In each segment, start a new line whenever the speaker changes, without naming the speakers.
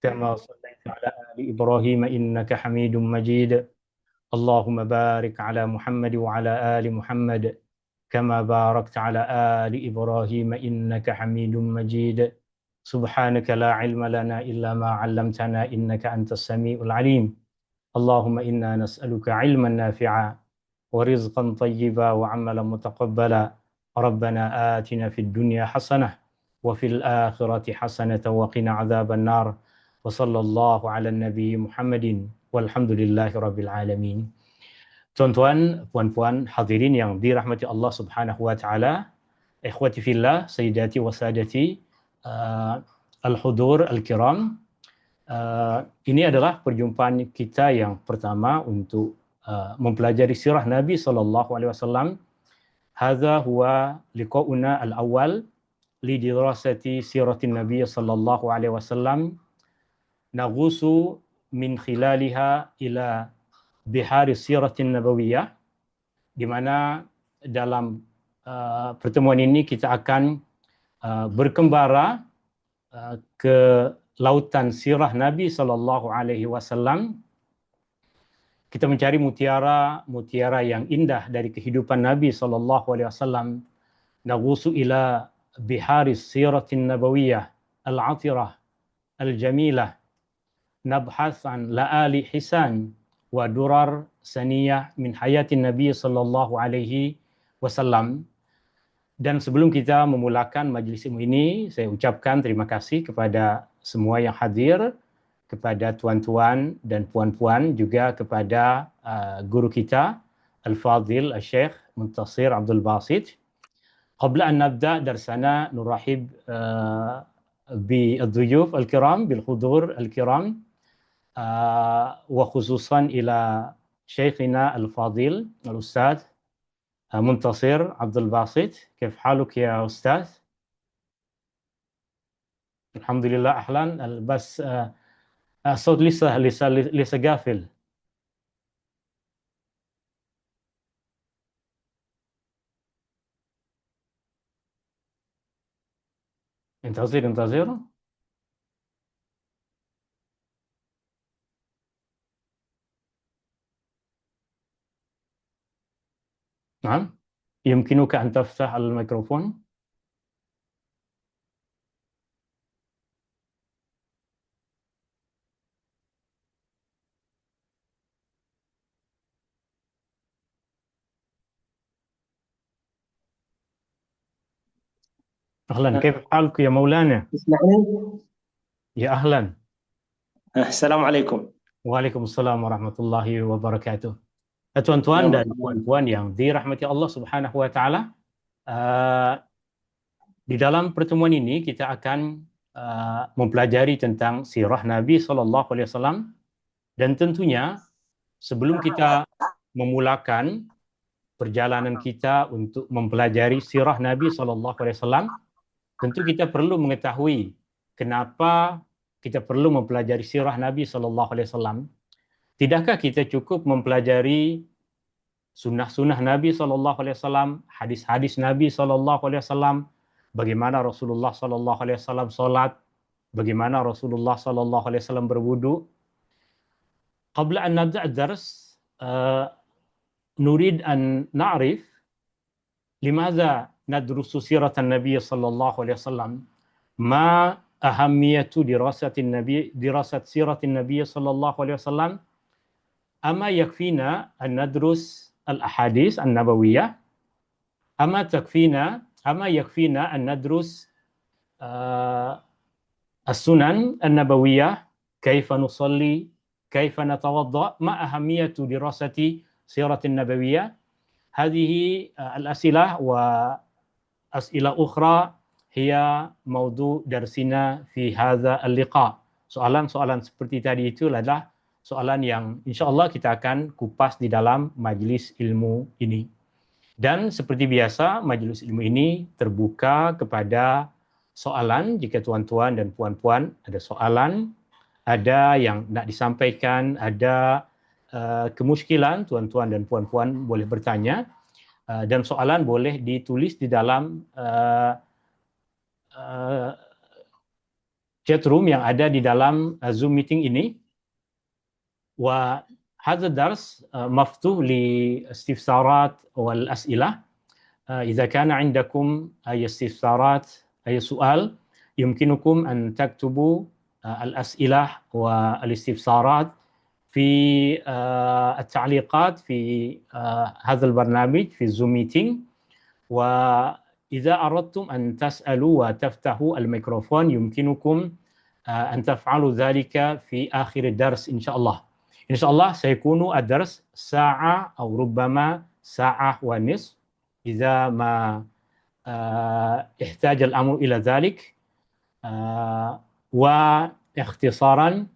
كما صليت على آل إبراهيم إنك حميد مجيد اللهم بارك على محمد وعلى آل محمد كما باركت على آل إبراهيم إنك حميد مجيد سبحانك لا علم لنا إلا ما علمتنا إنك أنت السميع العليم اللهم إنا نسألك علما نافعا ورزقا طيبا وعملا متقبلا ربنا آتنا في الدنيا حسنة وفي الآخرة حسنة وقنا عذاب النار وصلى الله على النبي محمد والحمد لله رب العالمين. Tuan-tuan, puan-puan, hadirin yang dirahmati Allah Subhanahu wa taala, ikhwati fillah, sayyidati wa sadati, al-hudur al-kiram. Ini adalah perjumpaan kita yang pertama untuk mempelajari sirah Nabi sallallahu alaihi wasallam. Hadza huwa liqa'una al-awwal li dirasati siratin Nabi sallallahu alaihi wasallam. Naghusu min khilaliha ila bihari siratin nabawiyah, di mana dalam pertemuan ini kita akan berkembara ke lautan sirah Nabi sallallahu alaihi wasallam. Kita mencari mutiara yang indah dari kehidupan Nabi sallallahu alaihi wasallam. Naghusu ila bihari siratin nabawiyah al-atirah al-jamilah. Nabhath an la'ali hisan wa durar saniyah min hayatin Nabi sallallahu alaihi wasallam. Dan sebelum kita memulakan majlis ilmu ini, saya ucapkan terima kasih kepada semua yang hadir, kepada tuan-tuan dan puan-puan, juga kepada guru kita Al-Fadhil Al-Syekh Muntasir Abdul Basit. Qabla an nabda darsana nurahib بالضيوف الكرام بالحضور الكرام وخصوصا إلى شيخنا الفاضل الأستاذ منتصر عبد الباسط. كيف حالك يا أستاذ؟ الحمد لله أهلا. بس الصوت لسه قافل. انتظر. نعم، يمكنك أن تفتح الميكروفون. أهلا، كيف حالك يا مولانا؟
تسمعني؟
يا أهلا.
السلام عليكم.
Waalaikumsalam warahmatullahi wabarakatuh. Tuan-tuan dan puan-puan yang dirahmati Allah Subhanahu wa taala, di dalam pertemuan ini kita akan mempelajari tentang sirah Nabi sallallahu alaihi wasallam, dan tentunya sebelum kita memulakan perjalanan kita untuk mempelajari sirah Nabi sallallahu alaihi wasallam, tentu kita perlu mengetahui kenapa kita perlu mempelajari sirah Nabi sallallahu alaihi wasallam. Tidakkah kita cukup mempelajari sunnah-sunnah Nabi sallallahu alaihi wasallam, hadis-hadis Nabi sallallahu alaihi wasallam, bagaimana Rasulullah sallallahu alaihi wasallam salat, bagaimana Rasulullah sallallahu alaihi wasallam berwudu? Qabla an nabda' ad-dars, nurid an na'rif limadha nadrusu siratan Nabi sallallahu alaihi wasallam, ma ahamiyatu dirasat siratin Nabi sallallahu alaihi wasallam, ama yakfina an nadrus al-ahadis an-nabawiyah, ama yakfina an nadrus as-sunan an-nabawiyah, kaifa nusalli, kaifa natawadda, ma ahamiyatu dirasati siratin nabawiyah. Hadhihi al-asilah wa as'ilah ukhra hiya maudu darsina fi hadza al-liqa. Soalan-soalan seperti tadi itu adalah soalan yang insya-Allah kita akan kupas di dalam majlis ilmu ini. Dan seperti biasa, majlis ilmu ini terbuka kepada soalan. Jika tuan-tuan dan puan-puan ada soalan, ada yang nak disampaikan, ada kemusykilan, tuan-tuan dan puan-puan boleh bertanya, dan soalan boleh ditulis di dalam chat room yang ada di dalam Zoom meeting ini. وهذا الدرس مفتوح للاستفسارات والأسئلة. إذا كان عندكم أي استفسارات أي سؤال يمكنكم أن تكتبوا الأسئلة والاستفسارات في التعليقات في هذا البرنامج في الزوم ميتينج. وإذا أردتم أن تسألوا وتفتحوا الميكروفون يمكنكم أن تفعلوا ذلك في آخر الدرس إن شاء الله. إن شاء الله سيكون الدرس ساعة أو ربما ساعة ونصف إذا ما احتاج الأمر إلى ذلك. واختصارا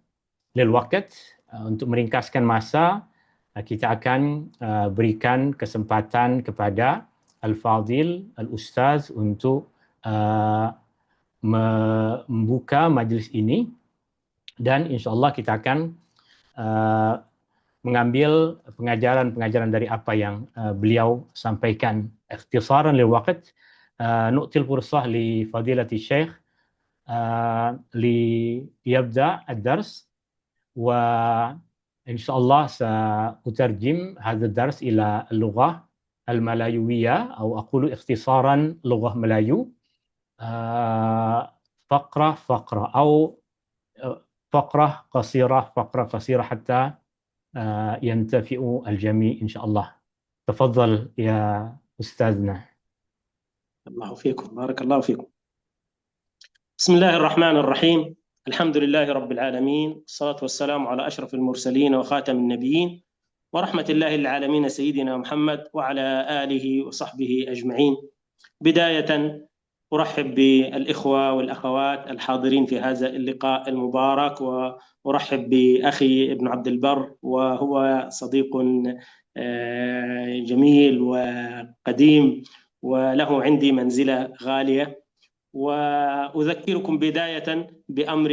للوقت, untuk meringkaskan masa, kita akan berikan kesempatan kepada Al-Fadil, Al-Ustaz untuk membuka majlis ini, dan insyaAllah kita akan mengambil pengajaran-pengajaran dari apa yang beliau sampaikan. Ikhtisaran lil waqt, nu'til fursah li fadilati syekh li yabda ad-dars, wa insyaallah سأترجم هذا الدرس إلى اللغة الملايوية أو أقول اختصارا لغة ملايو فقرة فقرة أو فقرة قصيرة حتى ينتفع الجميع إن شاء الله. تفضل يا أستاذنا.
الله فيكم، بارك الله فيكم. بسم الله الرحمن الرحيم. الحمد لله رب العالمين، والصلاة والسلام على أشرف المرسلين وخاتم النبيين ورحمة الله للعالمين سيدنا محمد وعلى آله وصحبه أجمعين. بداية أرحب بالإخوة والأخوات الحاضرين في هذا اللقاء المبارك، وأرحب بأخي ابن عبد البر، وهو صديق جميل وقديم وله عندي منزلة غالية. وأذكركم بداية بأمر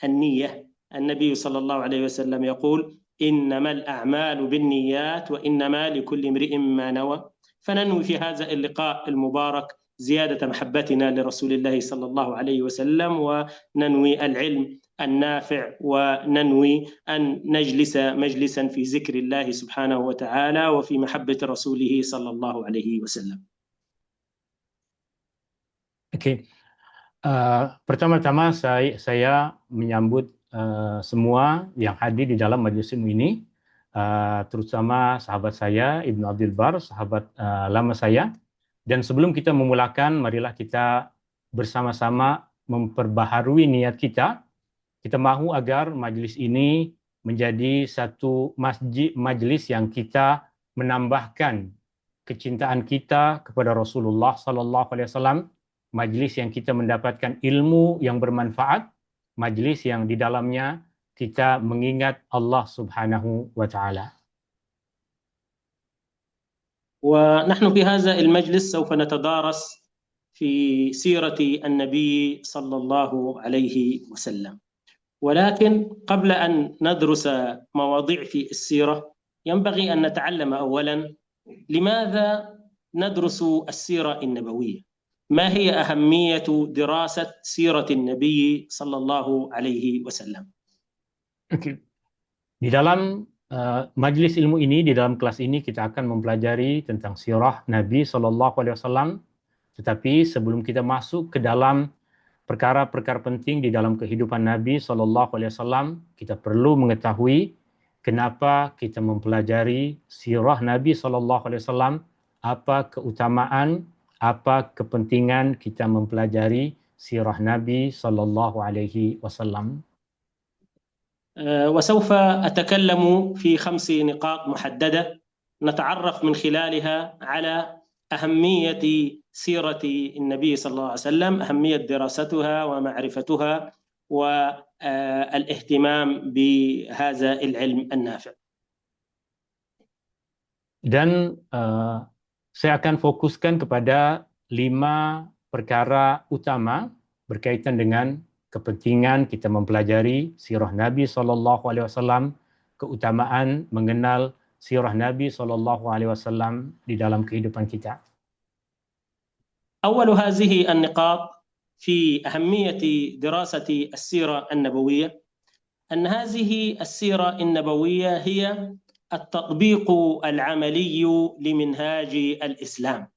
النية. النبي صلى الله عليه وسلم يقول: إنما الأعمال بالنيات وإنما لكل امرئ ما نوى. فننوي في هذا اللقاء المبارك زيادة محبتنا لرسول الله صلى الله عليه وسلم، وننوي العلم النافع، وننوي أن نجلس مجلسا في ذكر الله سبحانه وتعالى وفي محبة رسوله صلى الله عليه وسلم.
Oke, pertama-tama saya menyambut semua yang hadir di dalam majelis ini, terutama sahabat saya Ibnu Abdul Bar, sahabat lama saya. Dan sebelum kita memulakan, marilah kita bersama-sama memperbaharui niat kita. Kita mahu agar majlis ini menjadi satu majlis yang kita menambahkan kecintaan kita kepada Rasulullah sallallahu alaihi wasallam, majlis yang kita mendapatkan ilmu yang bermanfaat, majlis yang di dalamnya kita mengingat Allah Subhanahu wa taala.
ونحن في هذا المجلس سوف نتدارس في سيرة النبي صلى الله عليه وسلم. ولكن قبل أن ندرس مواضيع في السيرة ينبغي أن نتعلم أولا لماذا ندرس السيرة النبوية؟ ما هي أهمية دراسة سيرة النبي صلى الله عليه وسلم؟
Di dalam majlis ilmu ini, di dalam kelas ini kita akan mempelajari tentang sirah Nabi SAW. Tetapi sebelum kita masuk ke dalam perkara-perkara penting di dalam kehidupan Nabi SAW, kita perlu mengetahui kenapa kita mempelajari sirah Nabi SAW, apa keutamaan, apa kepentingan kita mempelajari sirah Nabi SAW.
وسوف أتكلم في 5 نقاط محددة نتعرف من خلالها على أهمية سيرة النبي صلى الله عليه وسلم، أهمية دراستها ومعرفتها والاهتمام بهذا العلم النافع.
Dan saya akan fokuskan kepada 5 perkara utama berkaitan dengan kepentingan kita mempelajari sirah Nabi SAW, keutamaan mengenal sirah Nabi SAW di dalam kehidupan kita.
أول هذه النقاط في أهمية دراسة السيرة النبوية أن هذه السيرة النبوية هي التطبيق العملي لمنهاج الإسلام.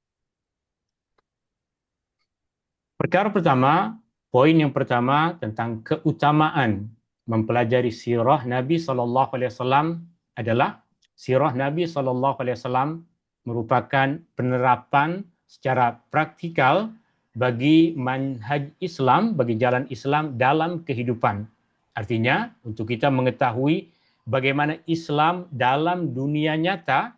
Perkara pertama, poin yang pertama tentang keutamaan mempelajari sirah Nabi SAW adalah sirah Nabi SAW merupakan penerapan secara praktikal bagi manhaj Islam, bagi jalan Islam dalam kehidupan. Artinya, untuk kita mengetahui bagaimana Islam dalam dunia nyata,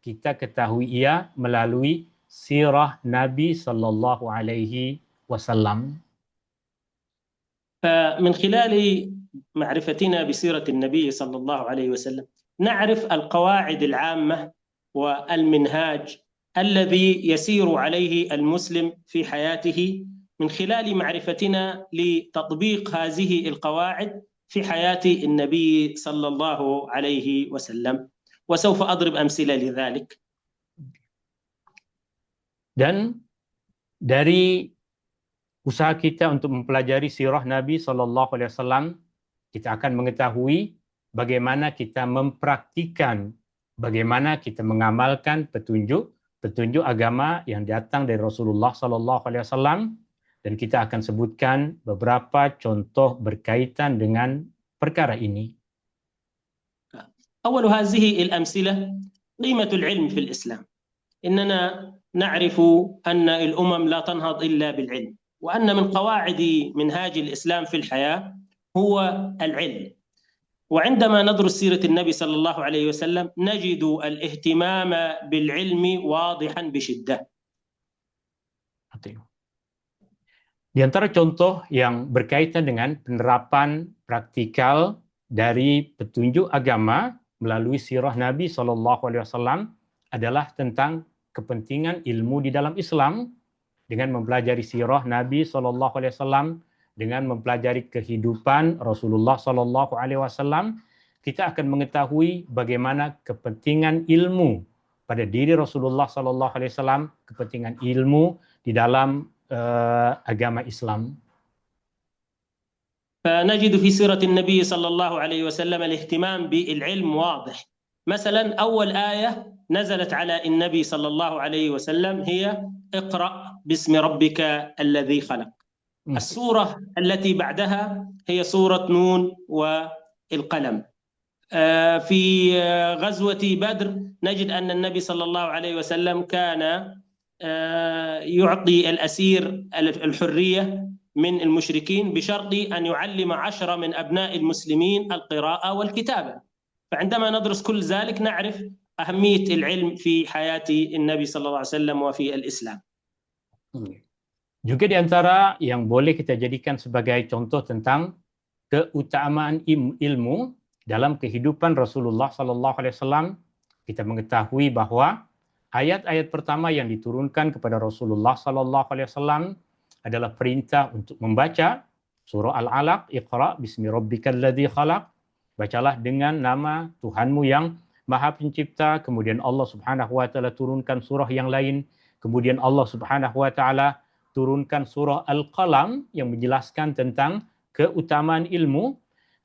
kita ketahui ia melalui sirah Nabi SAW.
فمن خلال معرفتنا بسيرة النبي صلى الله عليه وسلم نعرف القواعد العامة والمنهاج الذي يسير عليه المسلم في حياته من خلال معرفتنا لتطبيق هذه القواعد في حياة النبي صلى الله عليه وسلم، وسوف أضرب أمثلة لذلك.
Dan dari usaha kita untuk mempelajari sirah Nabi SAW, kita akan mengetahui bagaimana kita mempraktikkan, bagaimana kita mengamalkan petunjuk agama yang datang dari Rasulullah SAW, dan kita akan sebutkan beberapa contoh berkaitan dengan perkara ini.
أول هذه الأمثلة قيمة العلم في الإسلام. إننا نعرف أن الأمم لا تنهض إلا بالعلم، وأن من قواعد منهاج الإسلام في الحياة هو العلم. وعندما ندرس سيرة النبي صلى الله عليه وسلم نجد الاهتمام بالعلم واضحا بشدة.
Di antara contoh yang berkaitan dengan penerapan praktikal dari petunjuk agama melalui sirah Nabi SAW adalah tentang kepentingan ilmu di dalam Islam. Dengan mempelajari sirah Nabi SAW, dengan mempelajari kehidupan Rasulullah SAW, kita akan mengetahui bagaimana kepentingan ilmu pada diri Rasulullah SAW, kepentingan ilmu di dalam agama Islam.
فنجد في سيرة النبي صلى الله عليه وسلم الاهتمام بالعلم واضح. مثلا أول آية نزلت على النبي صلى الله عليه وسلم هي اقرأ باسم ربك الذي خلق. السورة التي بعدها هي سورة نون والقلم. في غزوة بدر نجد أن النبي صلى الله عليه وسلم كان يعطي الأسير الحرية من المشركين بشرط أن يعلم 10 من أبناء المسلمين القراءة والكتابة. فعندما ندرس كل ذلك نعرف أهمية العلم في حياة النبي صلى الله عليه وسلم وفي الإسلام.
Juga di antara yang boleh kita jadikan sebagai contoh tentang keutamaan ilmu dalam kehidupan Rasulullah SAW, kita mengetahui bahwa ayat-ayat pertama yang diturunkan kepada Rasulullah SAW adalah perintah untuk membaca surah Al-Alaq, Iqra bismi rabbikal ladzi khalaq. Bacalah dengan nama Tuhanmu yang Maha Pencipta. Kemudian Allah Subhanahu wa taala turunkan surah yang lain. Kemudian Allah Subhanahu wa taala turunkan surah Al-Qalam yang menjelaskan tentang keutamaan ilmu.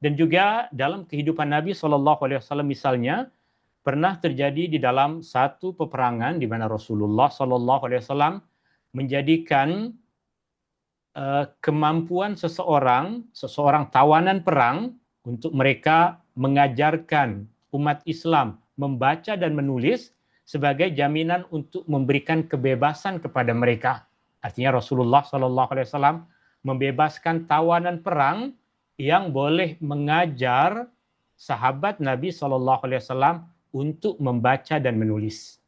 Dan juga dalam kehidupan Nabi SAW misalnya, pernah terjadi di dalam satu peperangan di mana Rasulullah SAW menjadikan kemampuan seseorang tawanan perang untuk mereka mengajarkan umat Islam membaca dan menulis sebagai jaminan untuk memberikan kebebasan kepada mereka. Artinya Rasulullah SAW membebaskan tawanan perang yang boleh mengajar sahabat Nabi SAW untuk membaca dan menulis.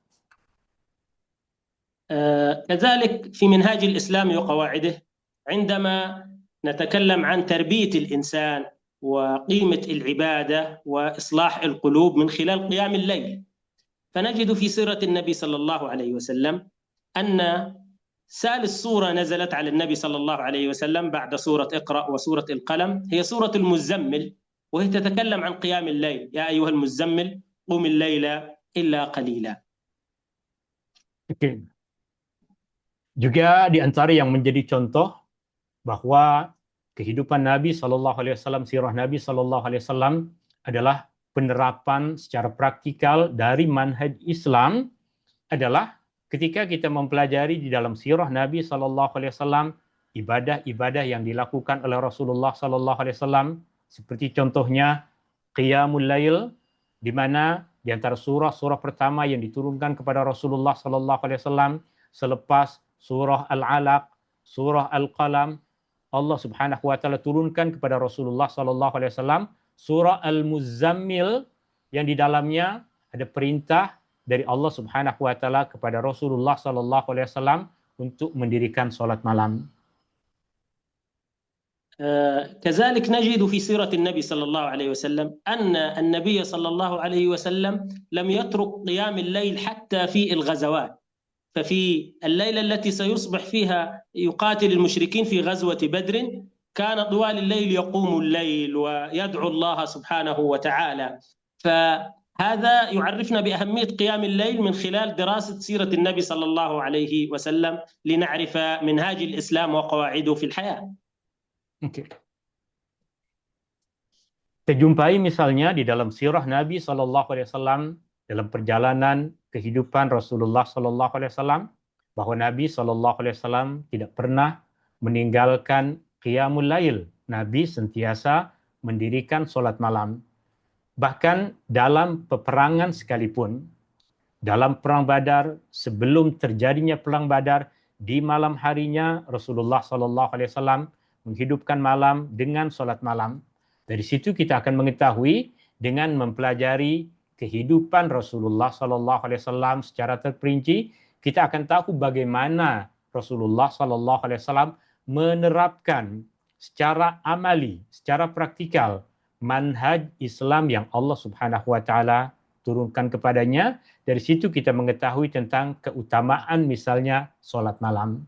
كذلك في منهاج الإسلام وقواعده عندما نتكلم عن تربية الإنسان وقيمة العبادة وإصلاح القلوب من خلال قيام الليل، فنجد في سيرة النبي صلى الله عليه وسلم أن ثالث سورة نزلت على النبي صلى الله عليه وسلم بعد سورة اقرأ وسورة القلم هي سورة المزمل، وهي تتكلم عن قيام الليل. يا أيها المزمل قم الليل إلا قليلا.
Juga di antara yang menjadi contoh bahwa kehidupan Nabi Shallallahu Alaihi Wasallam, sirah Nabi Shallallahu Alaihi Wasallam adalah penerapan secara praktikal dari manhaj Islam adalah ketika kita mempelajari di dalam sirah Nabi Shallallahu Alaihi Wasallam ibadah-ibadah yang dilakukan oleh Rasulullah Shallallahu Alaihi Wasallam, seperti contohnya Qiyamul Lail, di mana di antara surah-surah pertama yang diturunkan kepada Rasulullah Shallallahu Alaihi Wasallam selepas surah Al-Alaq, surah Al-Qalam, Allah Subhanahu wa taala turunkan kepada Rasulullah Shallallahu Alaihi Wasallam surah Al-Muzammil yang di dalamnya ada perintah dari Allah Subhanahu wa taala kepada Rasulullah Shallallahu Alaihi Wasallam untuk mendirikan salat malam.
كذلك نجد في سيرة النبي صلى الله عليه وسلم أن النبي صلى الله عليه وسلم لم يترك قيام الليل حتى في الغزوات. ففي الليلة التي سيصبح فيها يقاتل المشركين في غزوة بدر كان طوال الليل يقوم الليل ويدعو الله سبحانه وتعالى. فهذا يعرفنا بأهمية قيام الليل من خلال دراسة سيرة النبي صلى الله عليه وسلم لنعرف منهاج الإسلام وقواعده في الحياة.
Okay. Kita jumpai misalnya di dalam sirah Nabi Shallallahu Alaihi Wasallam dalam perjalanan kehidupan Rasulullah Shallallahu Alaihi Wasallam bahwa Nabi Shallallahu Alaihi Wasallam tidak pernah meninggalkan Qiyamul Lail. Nabi sentiasa mendirikan sholat malam. Bahkan dalam peperangan sekalipun, dalam perang Badar, sebelum terjadinya perang Badar, di malam harinya Rasulullah Shallallahu Alaihi Wasallam menghidupkan malam dengan sholat malam. Dari situ kita akan mengetahui dengan mempelajari kehidupan Rasulullah Shallallahu Alaihi Wasallam secara terperinci, kita akan tahu bagaimana Rasulullah Shallallahu Alaihi Wasallam menerapkan secara amali, secara praktikal manhaj Islam yang Allah Subhanahu Wa Taala turunkan kepadanya. Dari situ kita mengetahui tentang keutamaan misalnya sholat malam.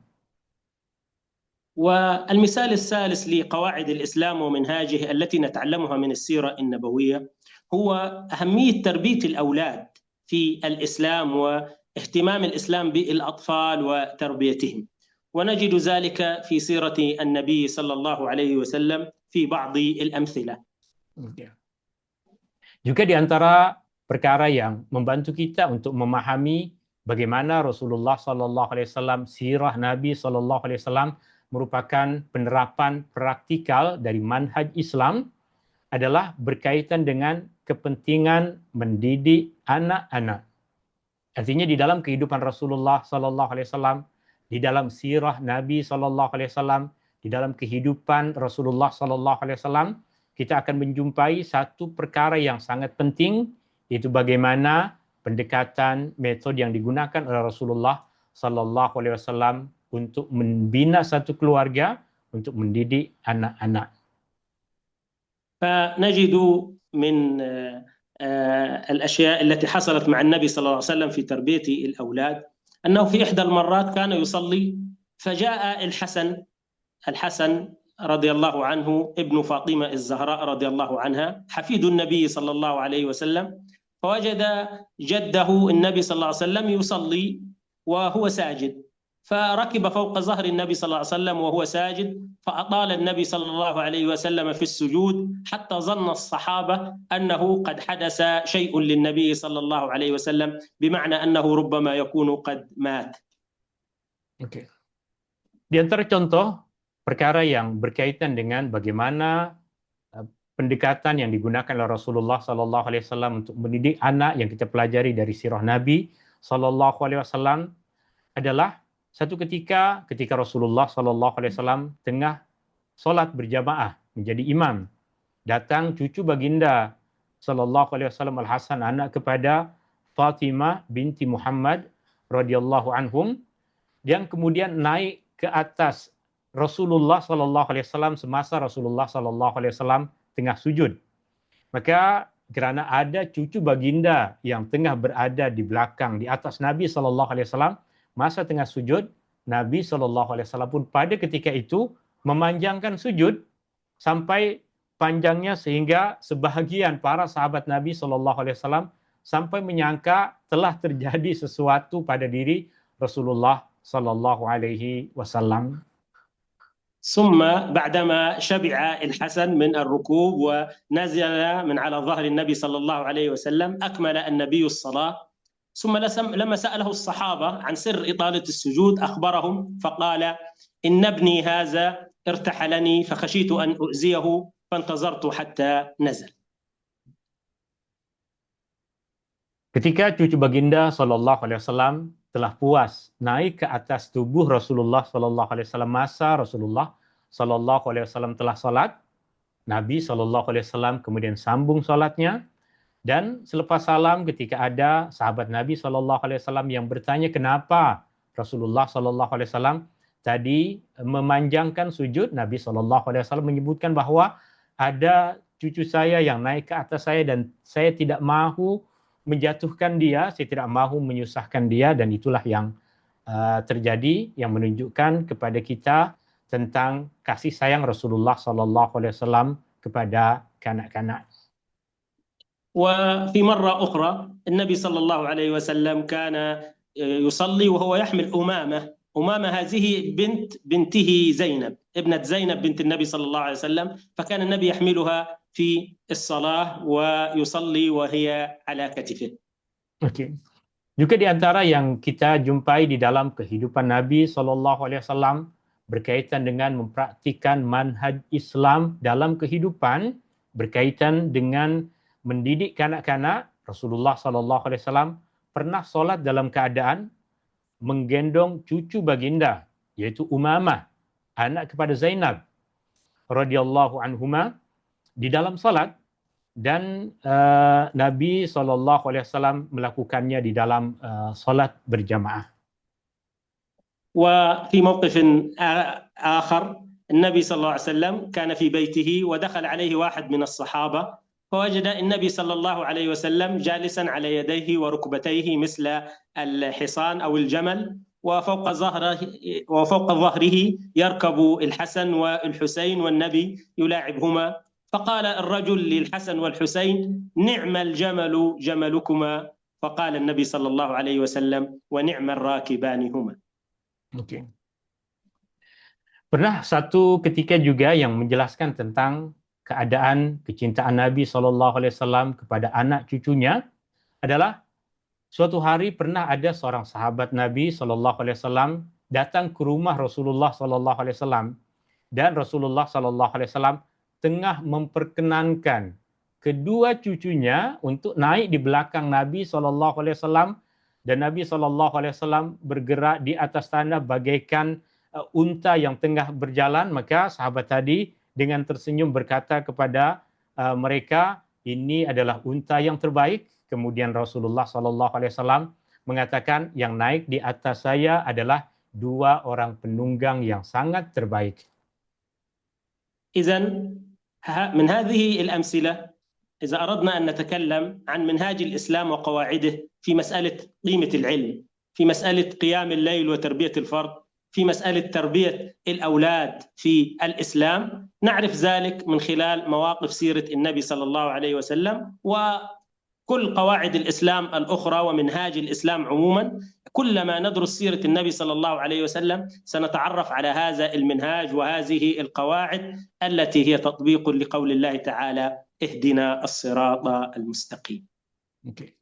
والمثال الثالث لقواعد الإسلام ومنهاجه التي نتعلمها من السيرة النبوية هو أهمية تربية الأولاد في الإسلام واهتمام الإسلام بالأطفال وتربيتهم. ونجد ذلك في سيرة النبي صلى الله عليه وسلم في بعض الأمثلة.
Juga di antara perkara yang membantu kita untuk memahami bagaimana Rasulullah Sallallahu Alaihi Wasallam, sirah Nabi Sallallahu Alaihi Wasallam merupakan penerapan praktikal dari manhaj Islam adalah berkaitan dengan kepentingan mendidik anak-anak. Artinya di dalam kehidupan Rasulullah Sallallahu Alaihi Wasallam, di dalam sirah Nabi Sallallahu Alaihi Wasallam, di dalam kehidupan Rasulullah Sallallahu Alaihi Wasallam, kita akan menjumpai satu perkara yang sangat penting, yaitu bagaimana pendekatan metode yang digunakan oleh Rasulullah Sallallahu Alaihi Wasallam untuk membina satu keluarga, untuk mendidik anak-anak.
فنجد من الأشياء التي حصلت مع النبي صلى الله عليه وسلم في تربية الأولاد أنه في إحدى المرات كان يصلي فجاء الحسن رضي الله عنه ابن فاطمة الزهراء رضي الله عنها حفيد النبي صلى الله عليه وسلم، فوجد جده النبي صلى الله عليه وسلم يصلي وهو ساجد، فركب فوق ظهر النبي صلى الله عليه وسلم وهو ساجد، فأطال النبي صلى الله عليه وسلم في السجود حتى ظن الصحابة أنه قد حدث شيء للنبي صلى الله عليه وسلم، بمعنى أنه ربما يكون قد مات.
Okay. Di antara contoh perkara yang berkaitan dengan bagaimana pendekatan yang digunakan oleh Rasulullah Sallallahu Alaihi Wasallam untuk mendidik anak yang kita pelajari dari sirah Nabi Sallallahu Alaihi Wasallam adalah satu ketika Rasulullah Sallallahu Alaihi Wasallam tengah solat berjamaah menjadi imam, datang cucu baginda Sallallahu Alaihi Wasallam Al-Hasan, anak kepada Fatimah binti Muhammad radhiyallahu anhum, yang kemudian naik ke atas Rasulullah Sallallahu Alaihi Wasallam semasa Rasulullah Sallallahu Alaihi Wasallam tengah sujud. Maka kerana ada cucu baginda yang tengah berada di belakang, di atas Nabi Sallallahu Alaihi Wasallam masa tengah sujud, Nabi Shallallahu Alaihi Wasallam pun pada ketika itu memanjangkan sujud sampai panjangnya sehingga sebahagian para sahabat Nabi Shallallahu Alaihi Wasallam sampai menyangka telah terjadi sesuatu pada diri Rasulullah Shallallahu Alaihi Wasallam.
ثم بعدما شبع الحسن من الركوب ونزل من على ظهر النبي صلى الله عليه وسلم أكمل النبي الصلاة. ثم لما سأله الصحابة عن سر إطالة السجود أخبرهم فقال: إن ابني هذا ارتحلني فخشيت أن أؤذيه فانتظرت حتى نزل.
Ketika cucu baginda Shallallahu Alaihi Wasallam telah puas naik ke atas tubuh Rasulullah Shallallahu Alaihi Wasallam, masa Rasulullah Shallallahu Alaihi Wasallam telah salat, Nabi Shallallahu Alaihi Wasallam kemudian sambung salatnya, dan selepas salam ketika ada sahabat Nabi Shallallahu Alaihi Wasallam yang bertanya kenapa Rasulullah Shallallahu Alaihi Wasallam tadi memanjangkan sujud, Nabi Shallallahu Alaihi Wasallam menyebutkan bahwa ada cucu saya yang naik ke atas saya dan saya tidak mahu menjatuhkan dia, saya tidak mahu menyusahkan dia, dan itulah yang terjadi, yang menunjukkan kepada kita tentang kasih sayang Rasulullah Sallallahu Alaihi Wasallam kepada kanak-kanak.
وفي مرة أخرى النبي صلى الله عليه وسلم كان يصلي وهو يحمل أمامة هذه بنته زينب، ابنة زينب بنت النبي صلى الله عليه وسلم، فكان النبي يحملها في الصلاة ويصلي وهي على كتفه.
Oke. Juga di antara yang kita jumpai di dalam kehidupan Nabi Shallallahu Alaihi Wasallam berkaitan dengan mempraktikkan manhaj Islam dalam kehidupan, berkaitan dengan mendidik kanak-kanak, Rasulullah Shallallahu Alaihi Wasallam pernah solat dalam keadaan menggendong cucu baginda, yaitu Umamah, anak kepada Zainab radhiyallahu anhuma, di dalam salat, dan Nabi SAW melakukannya di dalam salat berjamaah.
وفي موقف آخر النبي صلى الله عليه وسلم كان في بيته ودخل عليه واحد من الصحابة فوجد النبي صلى الله عليه وسلم جالسا على يديه وركبتيه مثل الحصان أو الجمل، وفوق ظهره يركب الحسن والحسين والنبي يلاعبهما، فقال الرجل للحسن والحسين: نعم الجمل جملكما، فقال النبي صلى الله عليه وسلم: ونعم الراكبان هما.
Okay. Pernah satu ketika juga yang menjelaskan tentang keadaan kecintaan Nabi SAW kepada anak cucunya adalah suatu hari pernah ada seorang sahabat Nabi SAW datang ke rumah Rasulullah SAW, dan Rasulullah SAW tengah memperkenankan kedua cucunya untuk naik di belakang Nabi SAW, dan Nabi SAW bergerak di atas tanah bagaikan unta yang tengah berjalan. Maka sahabat tadi dengan tersenyum berkata kepada mereka, ini adalah unta yang terbaik. Kemudian Rasulullah SAW mengatakan, yang naik di atas saya adalah dua orang penunggang yang sangat terbaik.
إذن من هذه الأمثلة إذا أردنا أن نتكلم عن منهاج الإسلام وقواعده في مسألة قيمة العلم، في مسألة قيام الليل وتربية الفرد، في مسألة تربية الأولاد في الإسلام، نعرف ذلك من خلال مواقف سيرة النبي صلى الله عليه وسلم وكل قواعد الإسلام الأخرى ومنهاج الإسلام عموما. كلما ندرس سيرة النبي صلى الله عليه وسلم سنتعرف على هذا المنهاج وهذه القواعد التي هي تطبيق لقول الله تعالى: اهدنا الصراط المستقيم.
Okay.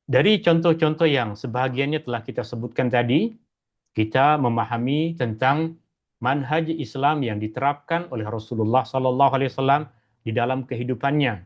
Dari contoh-contoh yang sebahagiannya telah kita sebutkan tadi, kita memahami tentang manhaj Islam yang diterapkan oleh Rasulullah SAW di dalam kehidupannya,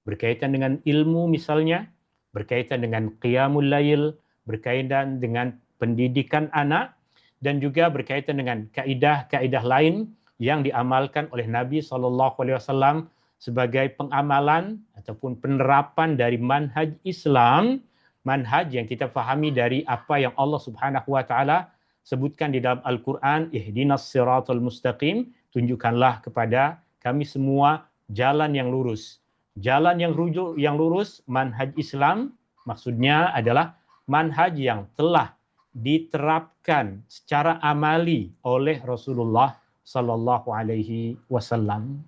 berkaitan dengan ilmu misalnya, berkaitan dengan qiyamul lail, berkaitan dengan pendidikan anak, dan juga berkaitan dengan kaidah-kaidah lain yang diamalkan oleh Nabi SAW sebagai pengamalan ataupun penerapan dari manhaj Islam, manhaj yang kita fahami dari apa yang Allah Subhanahu wa taala sebutkan di dalam Al-Quran, ihdinas siratal mustaqim, tunjukkanlah kepada kami semua jalan yang lurus. Jalan yang lurus, manhaj Islam, maksudnya adalah manhaj yang telah diterapkan secara amali oleh Rasulullah sallallahu alaihi wasallam.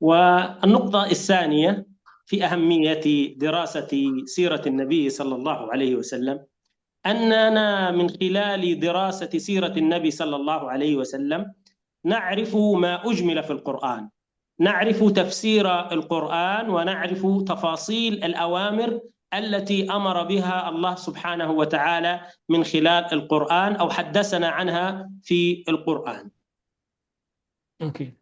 والنقطة الثانية في أهمية دراسة سيرة النبي صلى الله عليه وسلم أننا من خلال دراسة سيرة النبي صلى الله عليه وسلم نعرف ما أجمل في القرآن، نعرف تفسير القرآن ونعرف تفاصيل الأوامر التي أمر بها الله سبحانه وتعالى من خلال القرآن أو حدثنا عنها في القرآن.
Oke.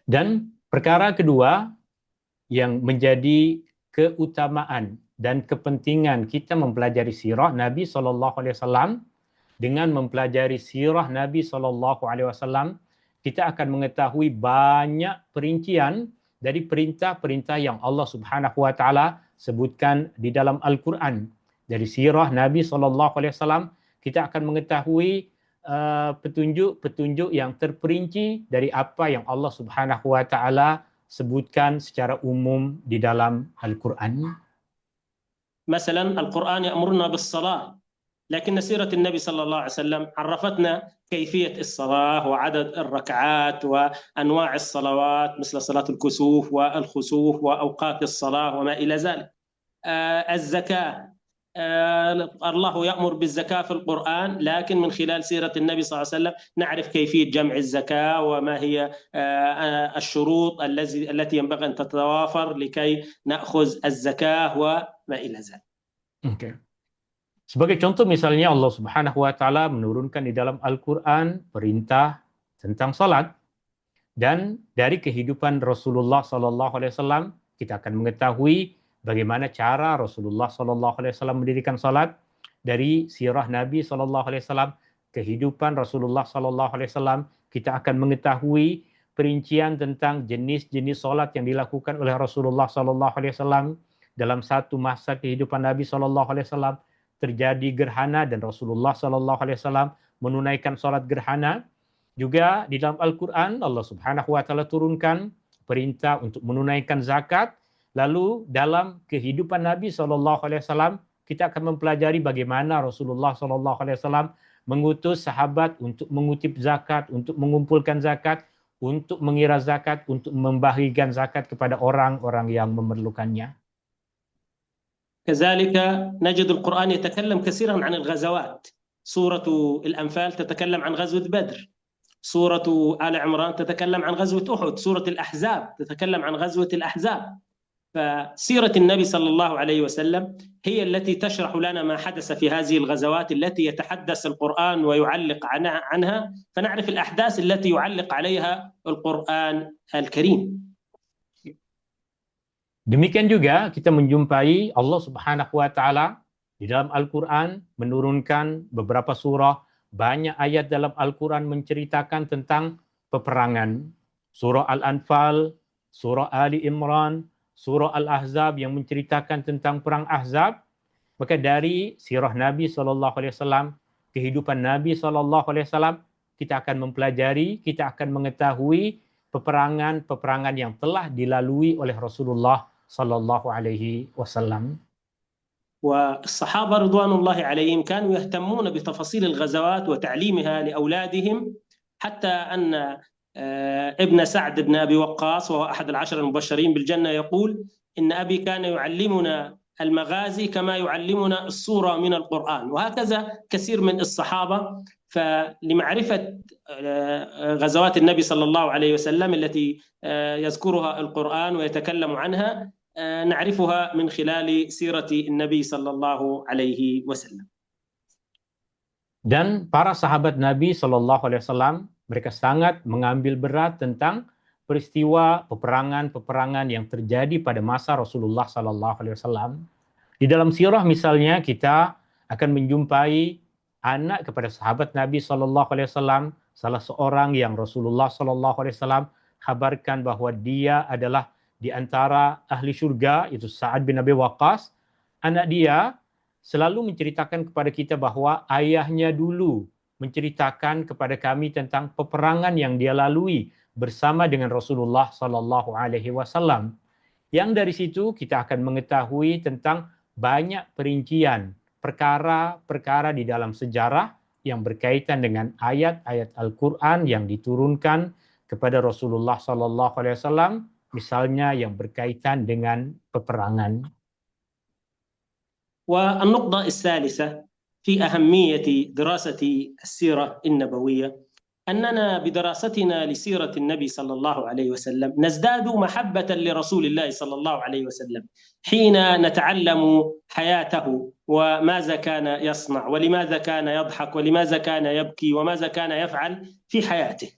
Dan perkara kedua yang menjadi keutamaan dan kepentingan kita mempelajari sirah Nabi SAW, dengan mempelajari sirah Nabi SAW, kita akan mengetahui banyak perincian dari perintah-perintah yang Allah Subhanahu Wa Taala sebutkan di dalam Al-Quran. Dari sirah Nabi SAW, kita akan mengetahui petunjuk-petunjuk yang terperinci dari apa yang Allah Subhanahu Wa Taala sebutkan secara umum di dalam Al-Quran.
مثلا القرآن يأمرنا بالصلاة، لكن سيرة النبي صلى الله عليه وسلم عرفتنا كيفية الصلاة وعدد الركعات وأنواع الصلوات مثل صلاة الكسوف والخسوف وأوقات الصلاة وما إلى ذلك. الزكاة، الله يأمر بالزكاة في القرآن، لكن من خلال سيرة النبي صلى الله عليه وسلم نعرف كيفية جمع الزكاة وما هي الشروط التي ينبغي أن تتوافر لكي نأخذ الزكاة وما إلى ذلك.
Okay. Sebagai contoh misalnya Allah Subhanahu Wa Taala menurunkan di dalam Al-Quran perintah tentang salat, dan dari kehidupan Rasulullah SAW kita akan mengetahui bagaimana cara Rasulullah SAW mendirikan salat. Dari sirah Nabi SAW, kehidupan Rasulullah SAW, kita akan mengetahui perincian tentang jenis-jenis salat yang dilakukan oleh Rasulullah SAW. Dalam satu masa kehidupan Nabi SAW terjadi gerhana dan Rasulullah SAW menunaikan salat gerhana. Juga di dalam Al-Quran Allah Subhanahu Wa Taala turunkan perintah untuk menunaikan zakat. Lalu dalam kehidupan Nabi SAW kita akan mempelajari bagaimana Rasulullah SAW mengutus sahabat untuk mengutip zakat, untuk mengumpulkan zakat, untuk mengira zakat, untuk membagikan zakat kepada orang-orang yang memerlukannya.
كذلك نجد القرآن يتكلم كثيرا عن الغزوات. سورة الأنفال تتكلم عن غزوة بدر، سورة آل عمران تتكلم عن غزوة أحد، سورة الأحزاب تتكلم عن غزوة الأحزاب. فسيرة النبي صلى الله عليه وسلم هي التي تشرح لنا ما حدث في هذه الغزوات التي يتحدث القرآن ويعلق عنها، فنعرف الأحداث التي يعلق عليها القرآن الكريم.
Demikian juga kita menjumpai Allah Subhanahu Wa Taala di dalam Al-Quran menurunkan beberapa surah. Banyak ayat dalam Al-Quran menceritakan tentang peperangan. Surah Al-Anfal, surah Ali Imran, surah Al-Ahzab yang menceritakan tentang perang Ahzab. Maka dari sirah Nabi SAW, kehidupan Nabi SAW, kita akan mempelajari, kita akan mengetahui peperangan-peperangan yang telah dilalui oleh Rasulullah SAW.
والصحابة رضوان الله عليهم كانوا يهتمون بتفاصيل الغزوات وتعليمها لأولادهم، حتى أن ابن سعد بن أبي وقاص وهو أحد العشر المبشرين بالجنة يقول إن أبي كان يعلمنا المغازي كما يعلمنا السورة من القرآن. وهكذا كثير من الصحابة، فلمعرفة غزوات النبي صلى الله عليه وسلم التي يذكرها القرآن ويتكلم عنها نعرفها من خلال سيرة النبي صلى الله عليه وسلم.
Dan para sahabat Nabi SAW, mereka sangat mengambil berat tentang peristiwa peperangan-peperangan yang terjadi pada masa Rasulullah SAW. Di dalam sirah misalnya kita akan menjumpai anak kepada sahabat Nabi SAW, salah seorang yang Rasulullah SAW kabarkan bahwa dia adalah di antara ahli syurga, itu Sa'ad bin Abi Waqqas. Anak dia selalu menceritakan kepada kita bahwa ayahnya dulu menceritakan kepada kami tentang peperangan yang dia lalui bersama dengan Rasulullah SAW. Yang dari situ kita akan mengetahui tentang banyak perincian perkara-perkara di dalam sejarah yang berkaitan dengan ayat-ayat Al-Quran yang diturunkan kepada Rasulullah SAW, misalnya yang berkaitan dengan peperangan.
والنقطة الثالثة في أهمية دراسة السيرة النبوية أننا بدراستنا لسيرة النبي صلى الله عليه وسلم نزداد محبة لرسول الله صلى الله عليه وسلم حين نتعلم حياته وماذا كان يصنع ولماذا كان يضحك ولماذا كان يبكي وماذا كان يفعل في حياته.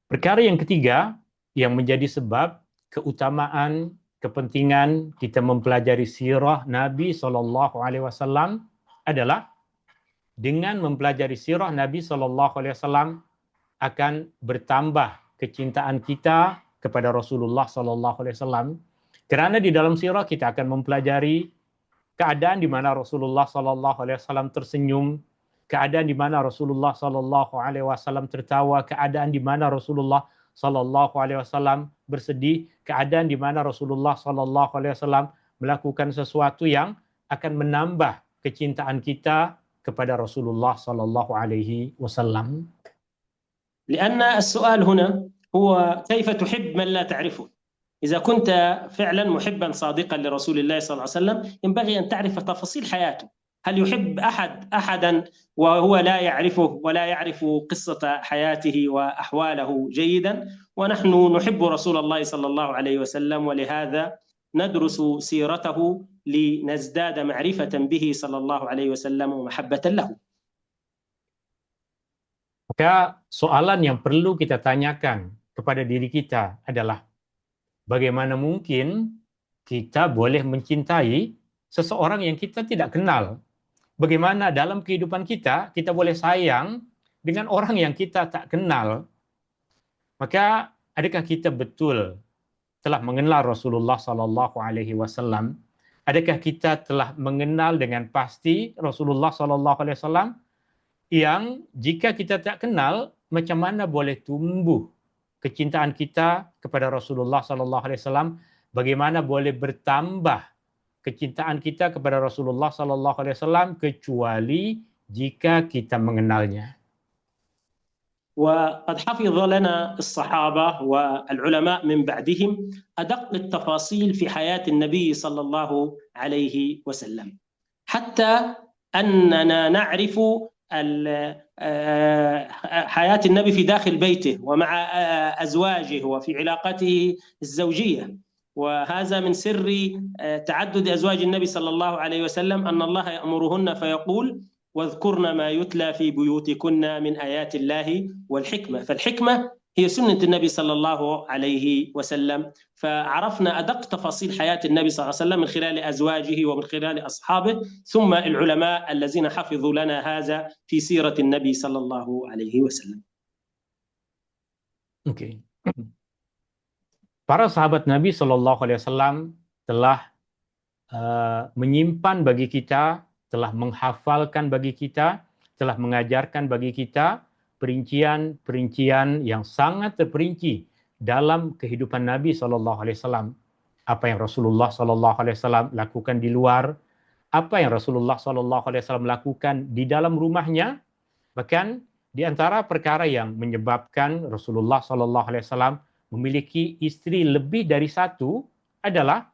Perkara yang ketiga yang menjadi sebab keutamaan, kepentingan kita mempelajari sirah Nabi SAW adalah dengan mempelajari sirah Nabi SAW akan bertambah kecintaan kita kepada Rasulullah SAW. Kerana di dalam sirah kita akan mempelajari keadaan di mana Rasulullah SAW tersenyum, keadaan di mana Rasulullah SAW tertawa, keadaan di mana Rasulullah SAW bersedih, keadaan di mana Rasulullah SAW melakukan sesuatu yang akan menambah kecintaan kita kepada Rasulullah SAW.
لأن السؤال هنا هو كيف تحب من لا تعرفه؟ إذا كنت فعلا محبا صادقا لرسول الله صلى الله عليه وسلم ينبغي أن تعرف تفاصيل حياته. هل يحب أحدا وهو لا يعرفه ولا يعرف قصة حياته وأحواله جيدا؟ ونحن نحب رسول الله صلى الله عليه وسلم ولهذا ندرس سيرته لنزداد معرفة به صلى الله عليه وسلم ومحبة له.
Maka soalan yang perlu kita tanyakan kepada diri kita adalah bagaimana mungkin kita boleh mencintai seseorang yang kita tidak kenal? Bagaimana dalam kehidupan kita boleh sayang dengan orang yang kita tak kenal? Maka adakah kita betul telah mengenal Rasulullah SAW? Adakah kita telah mengenal dengan pasti Rasulullah SAW? Yang jika kita tak kenal, macam mana boleh tumbuh kecintaan kita kepada Rasulullah SAW? Bagaimana boleh bertambah kecintaan kita kepada Rasulullah SAW kecuali jika kita mengenalnya?
وقد حفظ لنا الصحابة والعلماء من بعدهم أدق التفاصيل في حياة النبي صلى الله عليه وسلم حتى أننا نعرف حياة النبي في داخل بيته ومع أزواجه وفي علاقته الزوجية. وهذا من سر تعدد أزواج النبي صلى الله عليه وسلم أن الله يأمرهن فيقول واذكرن ما يتلى في بيوتكن من آيات الله والحكمة. فالحكمة هي سنة النبي صلى الله عليه وسلم. فعرفنا أدق تفاصيل حياة النبي صلى الله عليه وسلم من خلال أزواجه ومن خلال أصحابه ثم العلماء الذين حفظوا لنا هذا في سيرة النبي صلى الله عليه وسلم.
Okay. Para sahabat Nabi SAW telah menyimpan bagi kita, telah menghafalkan bagi kita, telah mengajarkan bagi kita perincian-perincian yang sangat terperinci dalam kehidupan Nabi SAW. Apa yang Rasulullah SAW lakukan di luar, apa yang Rasulullah SAW lakukan di dalam rumahnya, bahkan di antara perkara yang menyebabkan Rasulullah SAW memiliki istri lebih dari satu adalah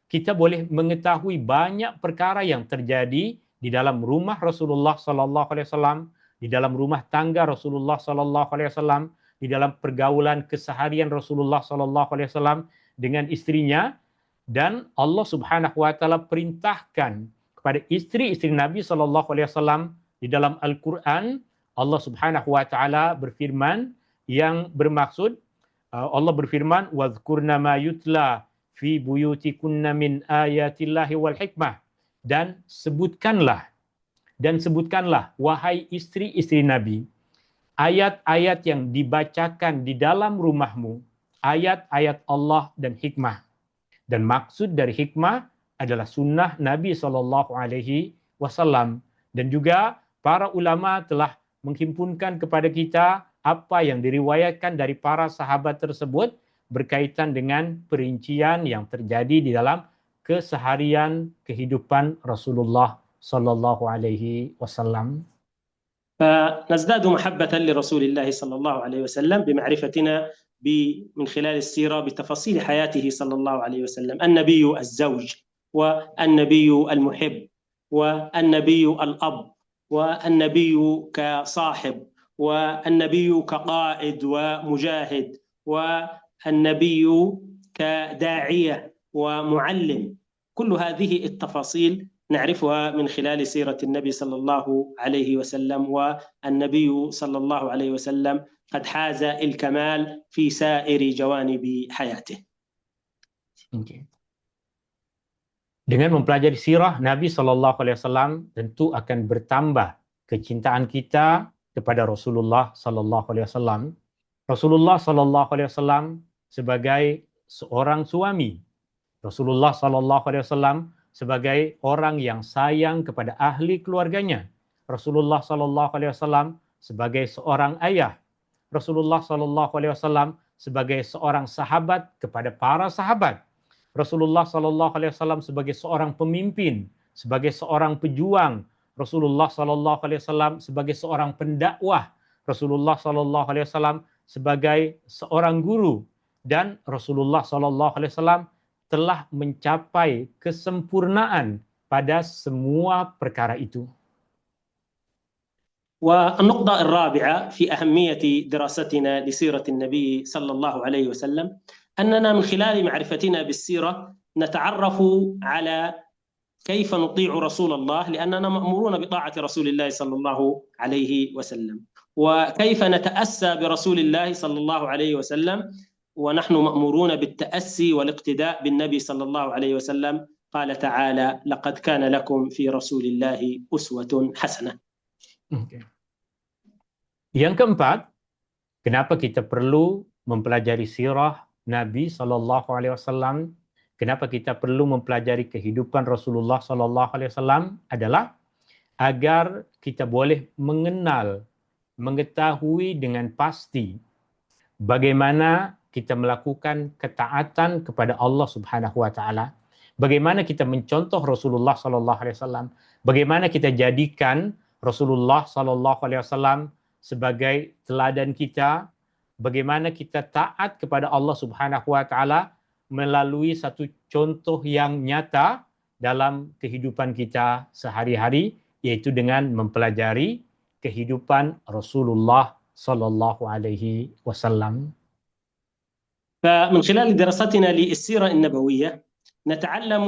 kita boleh mengetahui banyak perkara yang terjadi di dalam rumah Rasulullah SAW, di dalam rumah tangga Rasulullah SAW, di dalam pergaulan keseharian Rasulullah SAW dengan istrinya, dan Allah Subhanahu Wa Taala perintahkan kepada istri-istri Nabi SAW di dalam Al-Quran. Allah Subhanahu Wa Taala berfirman yang bermaksud, Allah berfirman, "Wadhkurna ma yutla fi buyutikunna min ayatillahi wal hikmah." Dan sebutkanlah wahai istri-istri Nabi, ayat-ayat yang dibacakan di dalam rumahmu, ayat-ayat Allah dan hikmah. Dan maksud dari hikmah adalah sunnah Nabi SAW. Dan juga para ulama telah menghimpunkan kepada kita apa yang diriwayatkan dari para sahabat tersebut berkaitan dengan perincian yang terjadi di dalam keseharian kehidupan Rasulullah sallallahu alaihi wasallam.
فنزداد محبة لرسول الله صلى الله عليه وسلم بمعرفتنا من خلال السيرة بتفاصيل حياته صلى الله عليه وسلم. النبي الزوج والنبي المحب والنبي الأب، والنبي كصاحب، والنبي كقائد ومجاهد، والنبي كداعية ومعلم. كل هذه التفاصيل نعرفها من خلال سيرة النبي صلى الله عليه وسلم، والنبي صلى الله عليه وسلم قد حاز الكمال في سائر جوانب حياته.
Okay. Dengan mempelajari sirah Nabi SAW tentu akan bertambah kecintaan kita kepada Rasulullah SAW. Rasulullah SAW sebagai seorang suami, Rasulullah SAW sebagai orang yang sayang kepada ahli keluarganya, Rasulullah SAW sebagai seorang ayah, Rasulullah SAW sebagai seorang sahabat kepada para sahabat, Rasulullah SAW sebagai seorang pemimpin, sebagai seorang pejuang, Rasulullah SAW sebagai seorang pendakwah, Rasulullah SAW sebagai seorang guru, dan Rasulullah SAW telah mencapai kesempurnaan pada semua perkara itu.
والنقطة الرابعة في أهمية دراستنا لسيرة النبي صلى الله عليه وسلم أننا من خلال معرفتنا بالسيرة نتعرف على كيف نطيع رسول الله، لأننا مأمورون بطاعة رسول الله صلى الله عليه وسلم، وكيف نتأسى برسول الله صلى الله عليه وسلم ونحن مأمورون بالتأسي والاقتداء بالنبي صلى الله عليه وسلم. قال تعالى: لقد كان لكم في رسول الله أسوة حسنة.
Okay. Yang keempat, kenapa kita perlu mempelajari sirah Nabi SAW? Kenapa kita perlu mempelajari kehidupan Rasulullah SAW adalah agar kita boleh mengenal, mengetahui dengan pasti bagaimana kita melakukan ketaatan kepada Allah Subhanahu wa taala, bagaimana kita mencontoh Rasulullah SAW, bagaimana kita jadikan Rasulullah SAW sebagai teladan kita, bagaimana kita taat kepada Allah Subhanahu wa taala melalui satu contoh yang nyata dalam kehidupan kita sehari-hari, yaitu dengan mempelajari kehidupan Rasulullah sallallahu alaihi wasallam.
فمن خلال دراستنا للسيرة النبوية نتعلم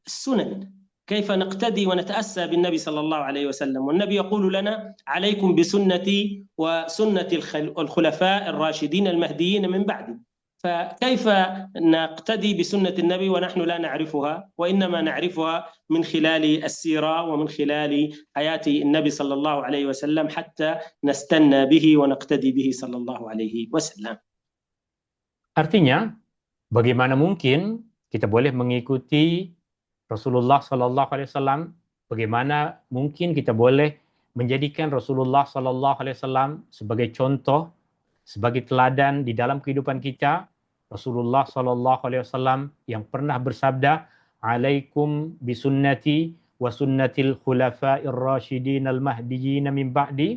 السنن، كيف نقتدي ونتأسى بالنبي صلى الله عليه وسلم. والنبي يقول لنا: عليكم بسنتي وسنة الخلفاء الراشدين المهديين من بعدي. فكيف نقتدي بسنة النبي ونحن لا نعرفها، وإنما نعرفها من خلال السيرة ومن خلال حياة النبي صلى الله عليه وسلم حتى نستنى به ونقتدي به صلى الله عليه وسلم.
Artinya, bagaimana mungkin kita boleh mengikuti Rasulullah sallallahu alaihi wasallam? Bagaimana mungkin kita boleh menjadikan Rasulullah sallallahu alaihi wasallam sebagai contoh, sebagai teladan di dalam kehidupan kita? Rasulullah sallallahu alaihi wasallam yang pernah bersabda, "Alaikum bisunnati wa sunnatil khulafa'ir rasyidin al-mahdiyyin min ba'di."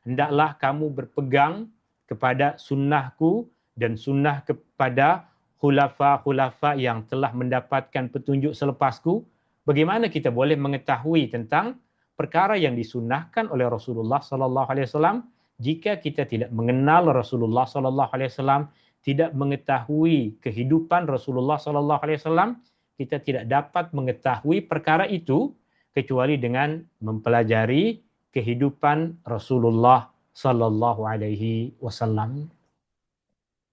Hendaklah kamu berpegang kepada sunnahku dan sunnah kepada khulafa-khulafa yang telah mendapatkan petunjuk selepasku. Bagaimana kita boleh mengetahui tentang perkara yang disunnahkan oleh Rasulullah sallallahu alaihi wasallam jika kita tidak mengenal Rasulullah sallallahu alaihi wasallam, tidak mengetahui kehidupan Rasulullah sallallahu alaihi wasallam, kita tidak dapat mengetahui perkara itu kecuali dengan mempelajari kehidupan Rasulullah sallallahu alaihi wasallam.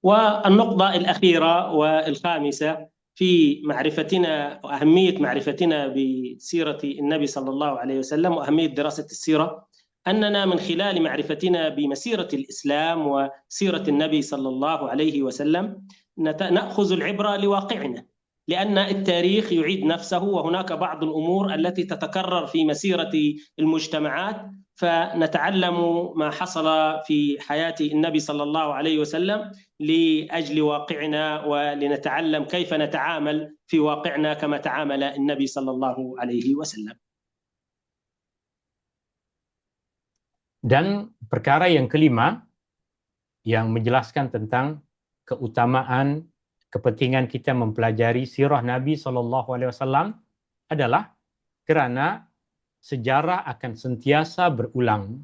والنقطة الأخيرة والخامسة في معرفتنا وأهمية معرفتنا بسيرة النبي صلى الله عليه وسلم وأهمية دراسة السيرة أننا من خلال معرفتنا بمسيرة الإسلام وسيرة النبي صلى الله عليه وسلم نأخذ العبرة لواقعنا، لأن التاريخ يعيد نفسه وهناك بعض الأمور التي تتكرر في مسيرة المجتمعات، فنتعلم ما حصل في حياة النبي صلى الله عليه وسلم لأجل واقعنا ولنتعلم كيف نتعامل في واقعنا كما تعامل النبي صلى الله عليه وسلم.
Dan perkara yang kelima yang menjelaskan tentang keutamaan kepentingan kita mempelajari sirah Nabi SAW adalah kerana sejarah akan sentiasa berulang.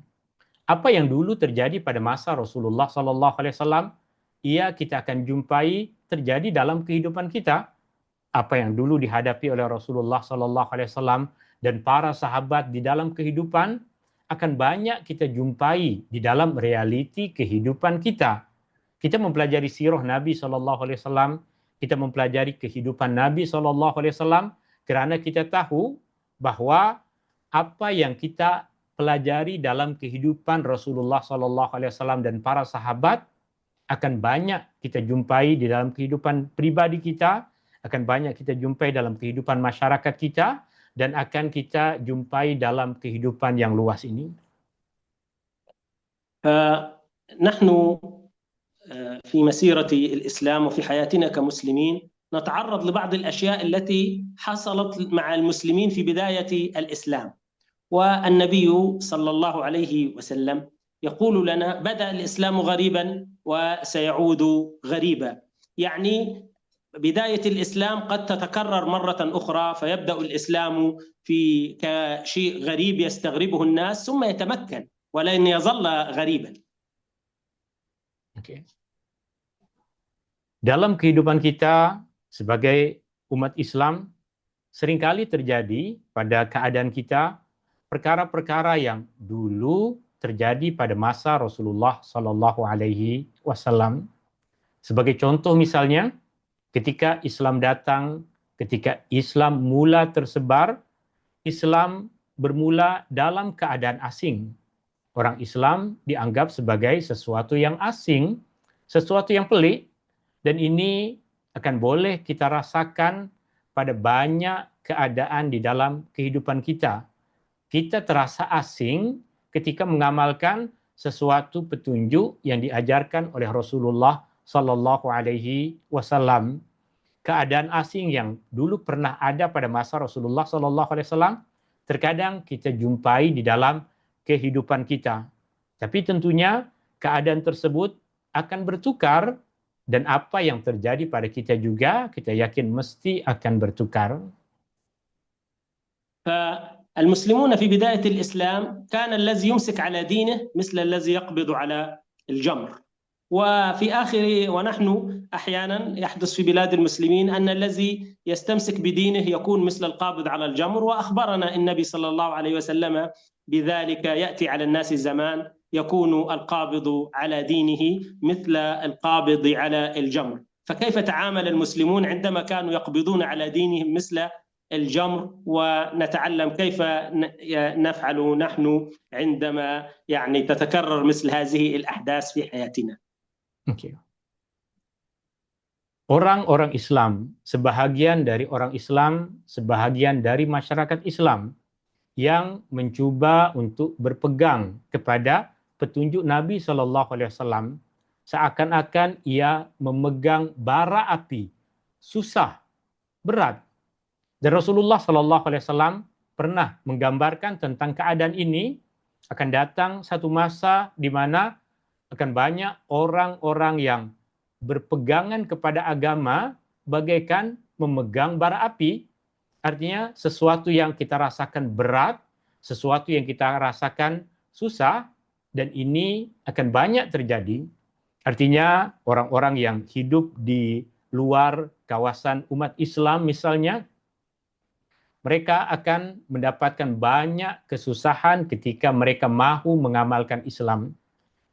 Apa yang dulu terjadi pada masa Rasulullah SAW, kita akan jumpai terjadi dalam kehidupan kita. Apa yang dulu dihadapi oleh Rasulullah SAW dan para sahabat di dalam kehidupan akan banyak kita jumpai di dalam realiti kehidupan kita. Kita mempelajari sirah Nabi SAW, kita mempelajari kehidupan Nabi SAW, kerana kita tahu bahwa apa yang kita pelajari dalam kehidupan Rasulullah SAW dan para sahabat akan banyak kita jumpai di dalam kehidupan pribadi kita, akan banyak kita jumpai dalam kehidupan masyarakat kita, dan akan kita jumpai dalam kehidupan yang luas ini.
نحن في مسيرة الإسلام وفي حياتنا كمسلمين نتعرض لبعض الأشياء التي حصلت مع المسلمين في بداية الإسلام، والنبي صلى الله عليه وسلم يقول لنا: بدأ الإسلام غريبا وسيعود غريبا. يعني بداية الإسلام قد تتكرر مرة أخرى، فيبدأ الإسلام كشيء غريب يستغربه الناس ثم يتمكن، ولن يظل غريبا.
Dalam kehidupan kita sebagai umat Islam, seringkali terjadi pada keadaan kita perkara-perkara yang dulu terjadi pada masa Rasulullah Sallallahu Alaihi Wasallam. Sebagai contoh misalnya, ketika Islam datang, ketika Islam mula tersebar, Islam bermula dalam keadaan asing. Orang Islam dianggap sebagai sesuatu yang asing, sesuatu yang pelik, dan ini akan boleh kita rasakan pada banyak keadaan di dalam kehidupan kita. Kita terasa asing ketika mengamalkan sesuatu petunjuk yang diajarkan oleh Rasulullah Sallallahu Alaihi Wasallam. Keadaan asing yang dulu pernah ada pada masa Rasulullah Sallallahu Alaihi Wasallam, terkadang kita jumpai di dalam kehidupan kita. Tapi tentunya keadaan tersebut akan bertukar, dan apa yang terjadi pada kita juga kita yakin mesti akan bertukar.
فالمسلمون في بداية الإسلام كان الذي يمسك على دينه مثل الذي يقبض على الجمر، وفي آخر ونحن أحيانا يحدث في بلاد المسلمين أن الذي يستمسك بدينه يكون مثل القابض على الجمر، وأخبرنا النبي صلى الله عليه وسلم بذلك: يأتي على الناس زمان يكون القابض على دينه مثل القابض على الجمر. فكيف تعامل المسلمون عندما كانوا يقبضون على دينهم مثل الجمر، ونتعلم كيف نفعل نحن عندما تتكرر مثل هذه الأحداث في حياتنا.
Orang-orang Islam, sebahagian dari orang Islam, sebahagian dari masyarakat Islam yang mencuba untuk berpegang kepada petunjuk Nabi SAW, seakan-akan ia memegang bara api, susah, berat. Dan Rasulullah SAW pernah menggambarkan tentang keadaan ini. Akan datang satu masa di mana akan banyak orang-orang yang berpegangan kepada agama bagaikan memegang bara api. Artinya sesuatu yang kita rasakan berat, sesuatu yang kita rasakan susah, dan ini akan banyak terjadi. Artinya orang-orang yang hidup di luar kawasan umat Islam misalnya, mereka akan mendapatkan banyak kesusahan ketika mereka mahu mengamalkan Islam.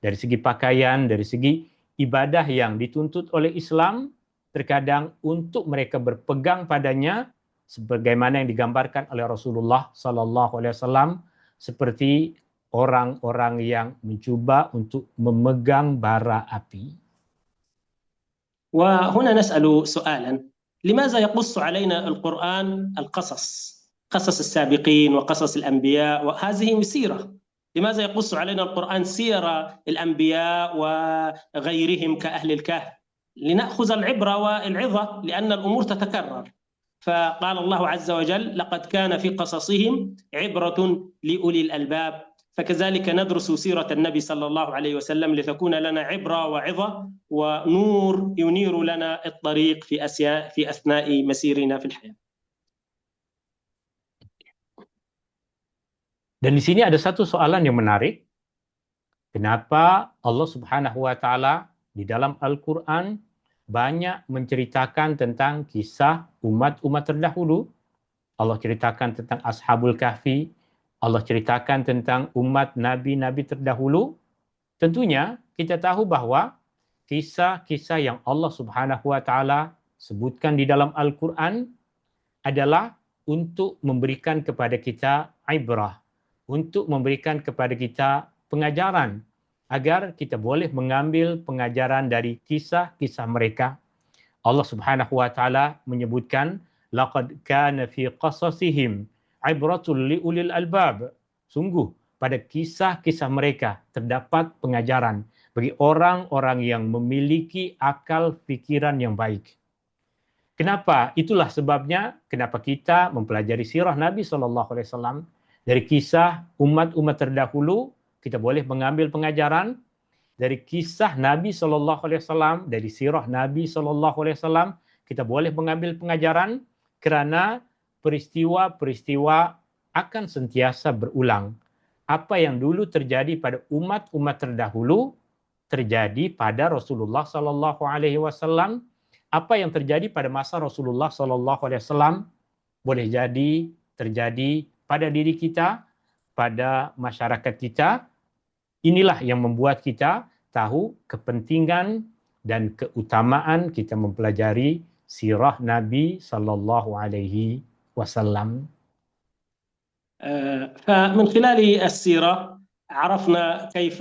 Dari segi pakaian, dari segi ibadah yang dituntut oleh Islam, terkadang untuk mereka berpegang padanya, sebagaimana yang digambarkan oleh Rasulullah SAW, seperti orang-orang yang mencuba untuk memegang bara api.
وهنا نسأل سؤالا: لماذا يقص علينا القرآن القصص، قصص السابقين وقصص الأنبياء، وهذه سيرة؟ لماذا يقص علينا القرآن سير الأنبياء وغيرهم كأهل الكهف؟ لنأخذ العبرة والعظة، لأن الأمور تتكرر. فقال الله عز وجل: لقد كان في قصصهم عبرة لأولي الألباب. فكذلك ندرس سيرة النبي صلى الله عليه وسلم لتكون لنا عبرة وعظة ونور ينير لنا الطريق في أثناء مسيرنا في الحياة.
Dan di sini ada satu soalan yang menarik. Kenapa Allah Subhanahu wa taala di dalam Al-Qur'an banyak menceritakan tentang kisah umat-umat terdahulu? Allah ceritakan tentang Ashabul Kahfi, Allah ceritakan tentang umat nabi-nabi terdahulu. Tentunya kita tahu bahwa kisah-kisah yang Allah Subhanahu wa taala sebutkan di dalam Al-Qur'an adalah untuk memberikan kepada kita ibrah, untuk memberikan kepada kita pengajaran agar kita boleh mengambil pengajaran dari kisah-kisah mereka. Allah Subhanahu wa taala menyebutkan laqad kana fi qasasihim ibratul liulil albab. Sungguh pada kisah-kisah mereka terdapat pengajaran bagi orang-orang yang memiliki akal fikiran yang baik. Kenapa? Itulah sebabnya kenapa kita mempelajari sirah Nabi SAW. Dari kisah umat-umat terdahulu, kita boleh mengambil pengajaran. Dari kisah Nabi SAW, dari sirah Nabi SAW, kita boleh mengambil pengajaran kerana peristiwa-peristiwa akan sentiasa berulang. Apa yang dulu terjadi pada umat-umat terdahulu, terjadi pada Rasulullah SAW. Apa yang terjadi pada masa Rasulullah SAW boleh jadi terjadi pada diri kita, pada masyarakat kita. Inilah yang membuat kita tahu kepentingan dan keutamaan kita mempelajari sirah Nabi SAW.
فمن خلال السيرة عرفنا كيف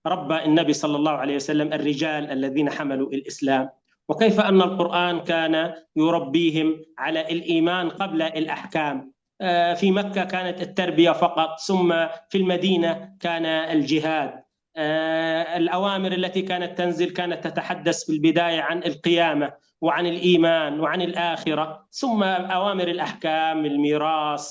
ربى النبي صلى الله عليه وسلم الرجال الذين حملوا الإسلام، وكيف أن القرآن كان يربيهم على الإيمان قبل الأحكام. في مكة كانت التربية فقط، ثم في المدينة كان الجهاد. الأوامر التي كانت تنزل كانت تتحدث في البداية عن القيامة وعن الإيمان وعن الآخرة، ثم أوامر الأحكام، الميراث،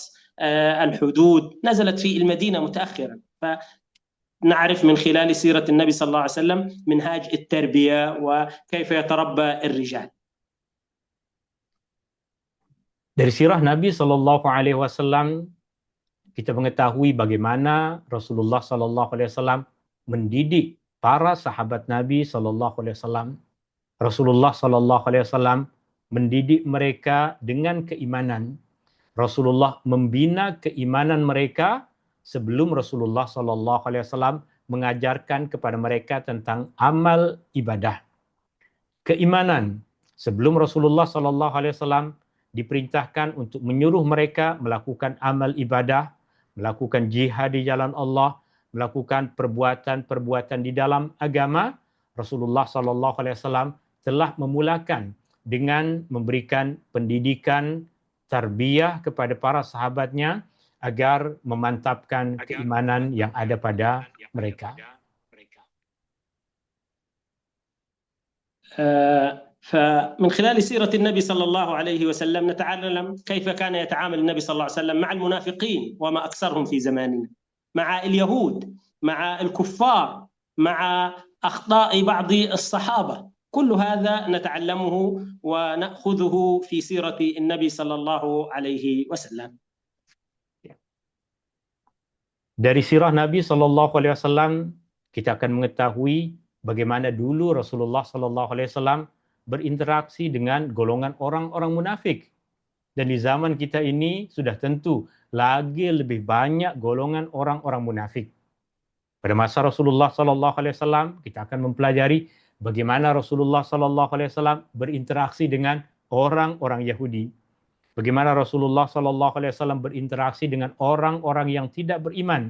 الحدود نزلت في المدينة متأخرا. فنعرف من خلال سيرة النبي صلى الله عليه وسلم منهاج التربية وكيف يتربى الرجال.
Dari sirah Nabi SAW kita mengetahui bagaimana Rasulullah SAW mendidik para sahabat Nabi SAW. Rasulullah SAW mendidik mereka dengan keimanan. Rasulullah membina keimanan mereka sebelum Rasulullah SAW mengajarkan kepada mereka tentang amal ibadah. Keimanan sebelum Rasulullah SAW diperintahkan untuk menyuruh mereka melakukan amal ibadah, melakukan jihad di jalan Allah, melakukan perbuatan-perbuatan di dalam agama. Rasulullah SAW telah memulakan dengan memberikan pendidikan tarbiyah kepada para sahabatnya agar memantapkan keimanan yang ada pada mereka.
فمن خلال سيرة النبي صلى الله عليه وسلم نتعلم كيف كان يتعامل النبي صلى الله عليه وسلم مع المنافقين وما أكثرهم في زماننا، مع اليهود، مع الكفار، مع أخطاء بعض الصحابة. كل هذا نتعلمه ونأخذه في سيرة النبي صلى الله عليه وسلم.
Dari sirah Nabi SAW kita akan mengetahui bagaimana dulu Rasulullah SAW berinteraksi dengan golongan orang-orang munafik. Dan di zaman kita ini sudah tentu lagi lebih banyak golongan orang-orang munafik. Pada masa Rasulullah SAW kita akan mempelajari bagaimana Rasulullah SAW berinteraksi dengan orang-orang Yahudi. Bagaimana Rasulullah SAW berinteraksi dengan orang-orang yang tidak beriman.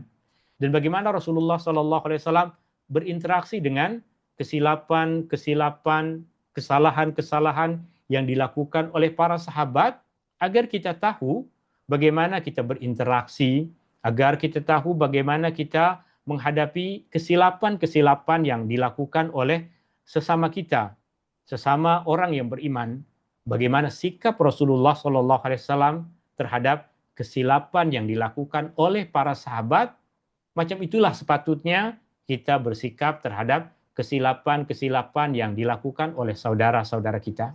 Dan bagaimana Rasulullah SAW berinteraksi dengan kesilapan-kesilapan, kesalahan-kesalahan yang dilakukan oleh para sahabat agar kita tahu bagaimana kita berinteraksi, agar kita tahu bagaimana kita menghadapi kesilapan-kesilapan yang dilakukan oleh sesama kita, sesama orang yang beriman. Bagaimana sikap Rasulullah SAW terhadap kesilapan yang dilakukan oleh para sahabat, macam itulah sepatutnya kita bersikap terhadap kesilapan-kesilapan yang dilakukan oleh saudara-saudara kita.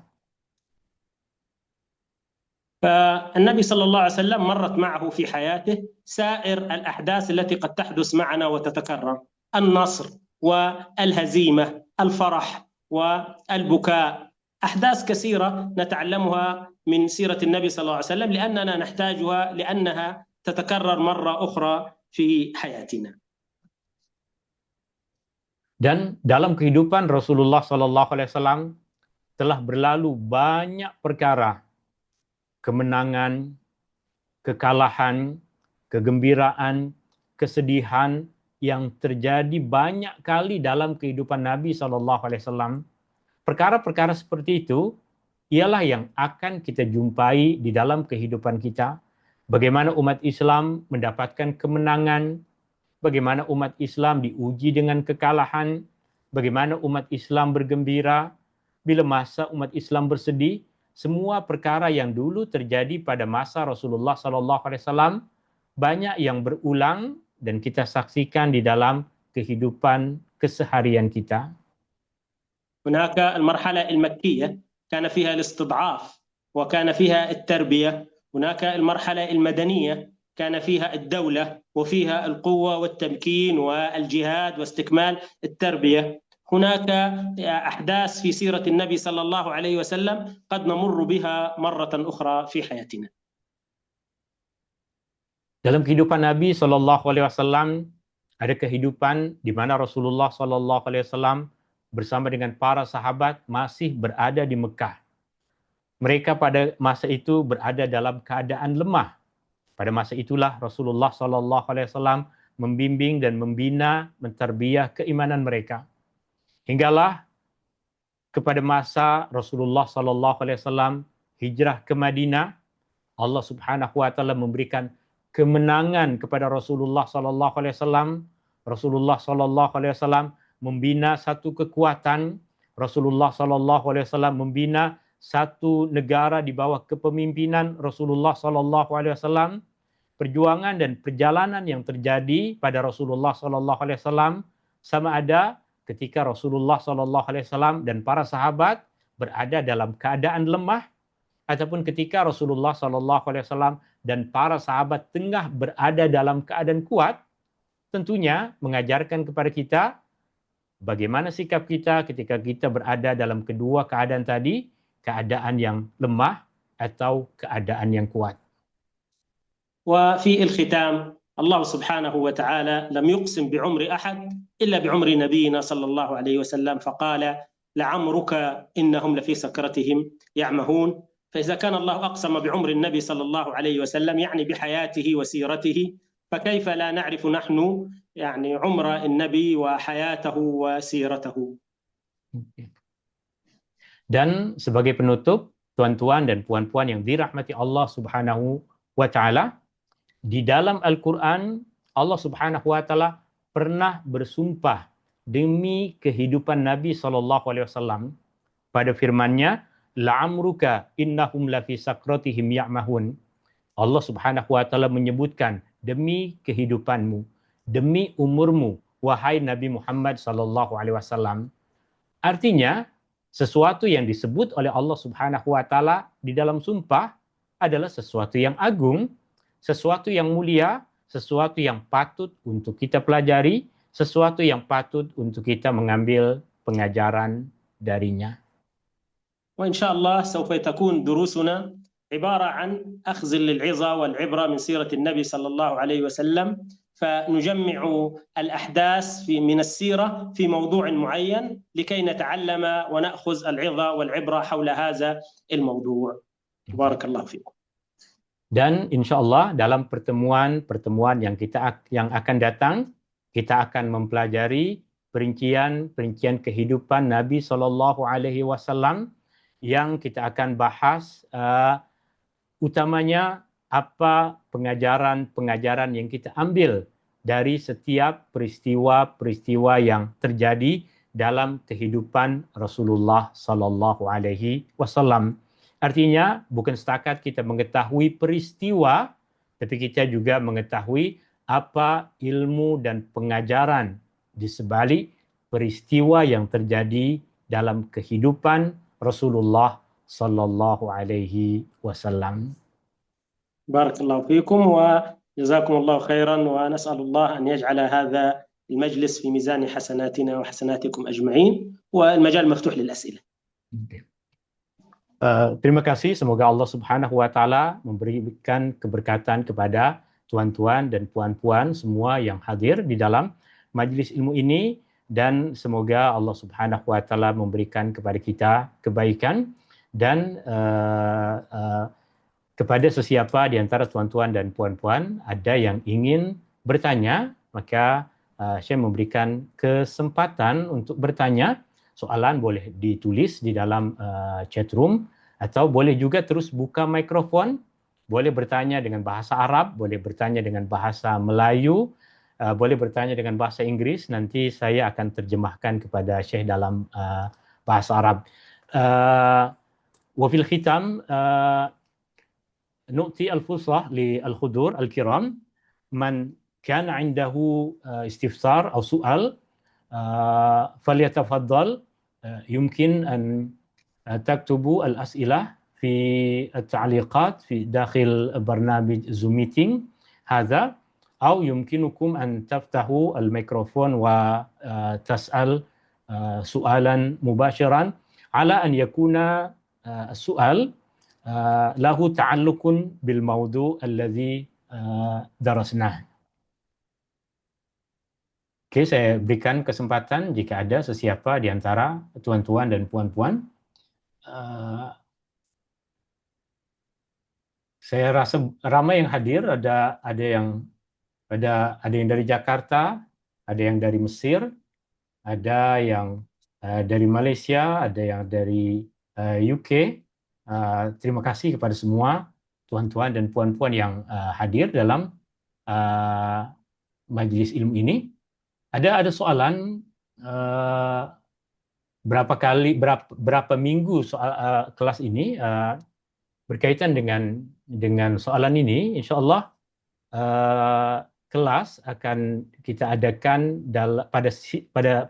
فالنبي صلى الله عليه وسلم مرت معه في حياته سائر الأحداث التي قد تحدث معنا وتتكرر: النصر والهزيمة، الفرح والبكاء، أحداث كثيرة نتعلمها من سيرة النبي صلى الله عليه وسلم لأننا نحتاجها لأنها تتكرر مرة أخرى في حياتنا.
Dan dalam kehidupan Rasulullah SAW telah berlalu banyak perkara, kemenangan, kekalahan, kegembiraan, kesedihan yang terjadi banyak kali dalam kehidupan Nabi SAW. Perkara-perkara seperti itu ialah yang akan kita jumpai di dalam kehidupan kita. Bagaimana umat Islam mendapatkan kemenangan, bagaimana umat Islam diuji dengan kekalahan, bagaimana umat Islam bergembira, bila masa umat Islam bersedih. Semua perkara yang dulu terjadi pada masa Rasulullah SAW banyak yang berulang dan kita saksikan di dalam kehidupan keseharian kita.
هناك المرحلة المكية كان فيها الاستضعاف وكان فيها التربية. هناك المرحلة المدنية كان فيها الدولة وفيها القوة والتمكين والجهاد واستكمال التربية. هناك أحداث في سيرة النبي صلى الله عليه وسلم قد نمر بها مرة أخرى في حياتنا.
Dalam kehidupan Nabi SAW ada kehidupan di mana Rasulullah SAW bersama dengan para sahabat masih berada di Mekah. Mereka pada masa itu berada dalam keadaan lemah. Pada masa itulah Rasulullah SAW membimbing dan membina, menterbiah keimanan mereka. Hinggalah kepada masa Rasulullah SAW hijrah ke Madinah, Allah Subhanahu wa taala memberikan kemenangan kepada Rasulullah SAW. Rasulullah SAW membina satu kekuatan. Rasulullah SAW membina satu negara di bawah kepemimpinan Rasulullah SAW. Perjuangan dan perjalanan yang terjadi pada Rasulullah SAW sama ada ketika Rasulullah SAW dan para sahabat berada dalam keadaan lemah, ataupun ketika Rasulullah SAW dan para sahabat tengah berada dalam keadaan kuat, tentunya mengajarkan kepada kita bagaimana sikap kita ketika kita berada dalam kedua keadaan tadi, keadaan yang lemah atau keadaan yang kuat.
وفي الختام الله سبحانه وتعالى لم يقسم بعمر أحد إلا بعمر نبينا صلى الله عليه وسلم فقال: لعمرك إنهم لفي سكرتهم يعمهون. فإذا كان الله أقسم بعمر النبي صلى الله عليه وسلم يعني بحياته وسيرته، فكيف لا نعرف نحن يعني عمر النبي وحياته وسيرته.
Dan sebagai penutup, tuan-tuan dan puan-puan yang dirahmati Allah Subhanahu wa taala, di dalam Al-Quran Allah Subhanahu wa taala pernah bersumpah demi kehidupan Nabi SAW pada firman-Nya, la'amruka innahum lafi sakratihim ya'mahun. Allah Subhanahu wa taala menyebutkan demi kehidupanmu, demi umurmu wahai Nabi Muhammad SAW. Artinya sesuatu yang disebut oleh Allah Subhanahu wa taala di dalam sumpah adalah sesuatu yang agung, sesuatu yang mulia, sesuatu yang patut untuk kita pelajari, sesuatu yang patut untuk kita mengambil pengajaran darinya.
وإن شاء الله سوف تكون دروسنا عبارة عن أخذ للعظة والعبرة من سيرة النبي صلى الله عليه وسلم، فنجمع الأحداث من السيرة في موضوع معين لكي نتعلم ونأخذ العظة والعبرة حول هذا الموضوع. بارك الله فيكم.
Dan insya Allah dalam pertemuan yang akan datang, kita akan mempelajari perincian kehidupan Nabi SAW yang kita akan bahas utamanya apa pengajaran yang kita ambil dari setiap peristiwa yang terjadi dalam kehidupan Rasulullah SAW. Artinya bukan setakat kita mengetahui peristiwa, tapi kita juga mengetahui apa ilmu dan pengajaran di sebalik peristiwa yang terjadi dalam kehidupan Rasulullah sallallahu alaihi wasallam.
بارك الله فيكم وجزاكم الله خيرا، ونسأل الله أن يجعل هذا المجلس في ميزان حسناتنا وحسناتكم أجمعين، والمجال مفتوح للأسئلة.
Terima kasih, semoga Allah Subhanahu wa taala memberikan keberkatan kepada tuan-tuan dan puan-puan semua yang hadir di dalam majlis ilmu ini, dan semoga Allah Subhanahu wa taala memberikan kepada kita kebaikan, dan kepada sesiapa di antara tuan-tuan dan puan-puan ada yang ingin bertanya, maka saya memberikan kesempatan untuk bertanya. Soalan boleh ditulis di dalam chat room, atau boleh juga terus buka mikrofon, boleh bertanya dengan bahasa Arab, boleh bertanya dengan bahasa Melayu, boleh bertanya dengan bahasa Inggris. Nanti saya akan terjemahkan kepada Syekh dalam bahasa Arab. Wafil khitam nu'ti al-fusah li al-khudur al-kiram man kana 'indahu istifsar atau soal falyatafaddal. يمكن أن تكتبوا الأسئلة في التعليقات في داخل برنامج زوم ميتينج هذا، أو يمكنكم أن تفتحوا الميكروفون وتسأل سؤالا مباشرا، على أن يكون السؤال له تعلق بالموضوع الذي درسناه. Oke, saya berikan kesempatan jika ada sesiapa di antara tuan-tuan dan puan-puan. Saya rasa ramai yang hadir, ada yang dari Jakarta, ada yang dari Mesir, ada yang dari Malaysia, ada yang dari UK. Terima kasih kepada semua tuan-tuan dan puan-puan yang hadir dalam majlis ilmu ini. Ada soalan berapa minggu soal kelas ini berkaitan dengan soalan ini. InsyaAllah kelas akan kita adakan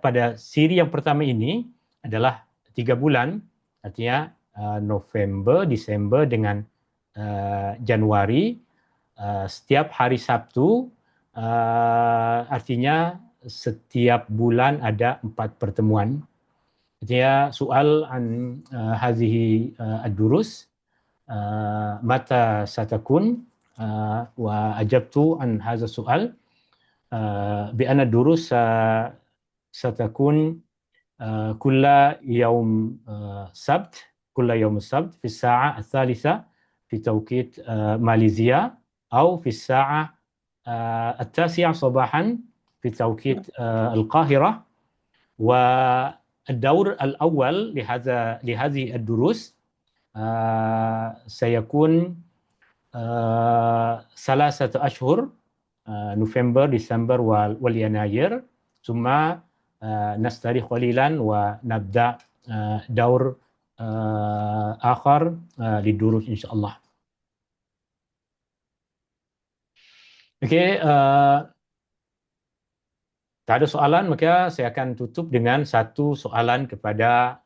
pada siri yang pertama ini adalah 3 bulan, artinya November, Desember dengan Januari, setiap hari Sabtu, artinya setiap bulan ada 4 pertemuan. Artinya soal an hadhihi ad-durus mata satakun, wa ajabtu an hadha soal bi anna ad-durus satakun kulla yawm sabt fi as-sa'a ats-thalitha fi tawqit Malaysia, atau fi as-sa'a at-tasi'a sabahan في توقيت القاهرة. والدور الأول لهذه الدروس سيكون 3 أشهر، نوفمبر، ديسمبر واليناير، ثم نستريح قليلا ونبدأ دور آخر للدروس إن شاء الله. Tak ada soalan, maka saya akan tutup dengan satu soalan kepada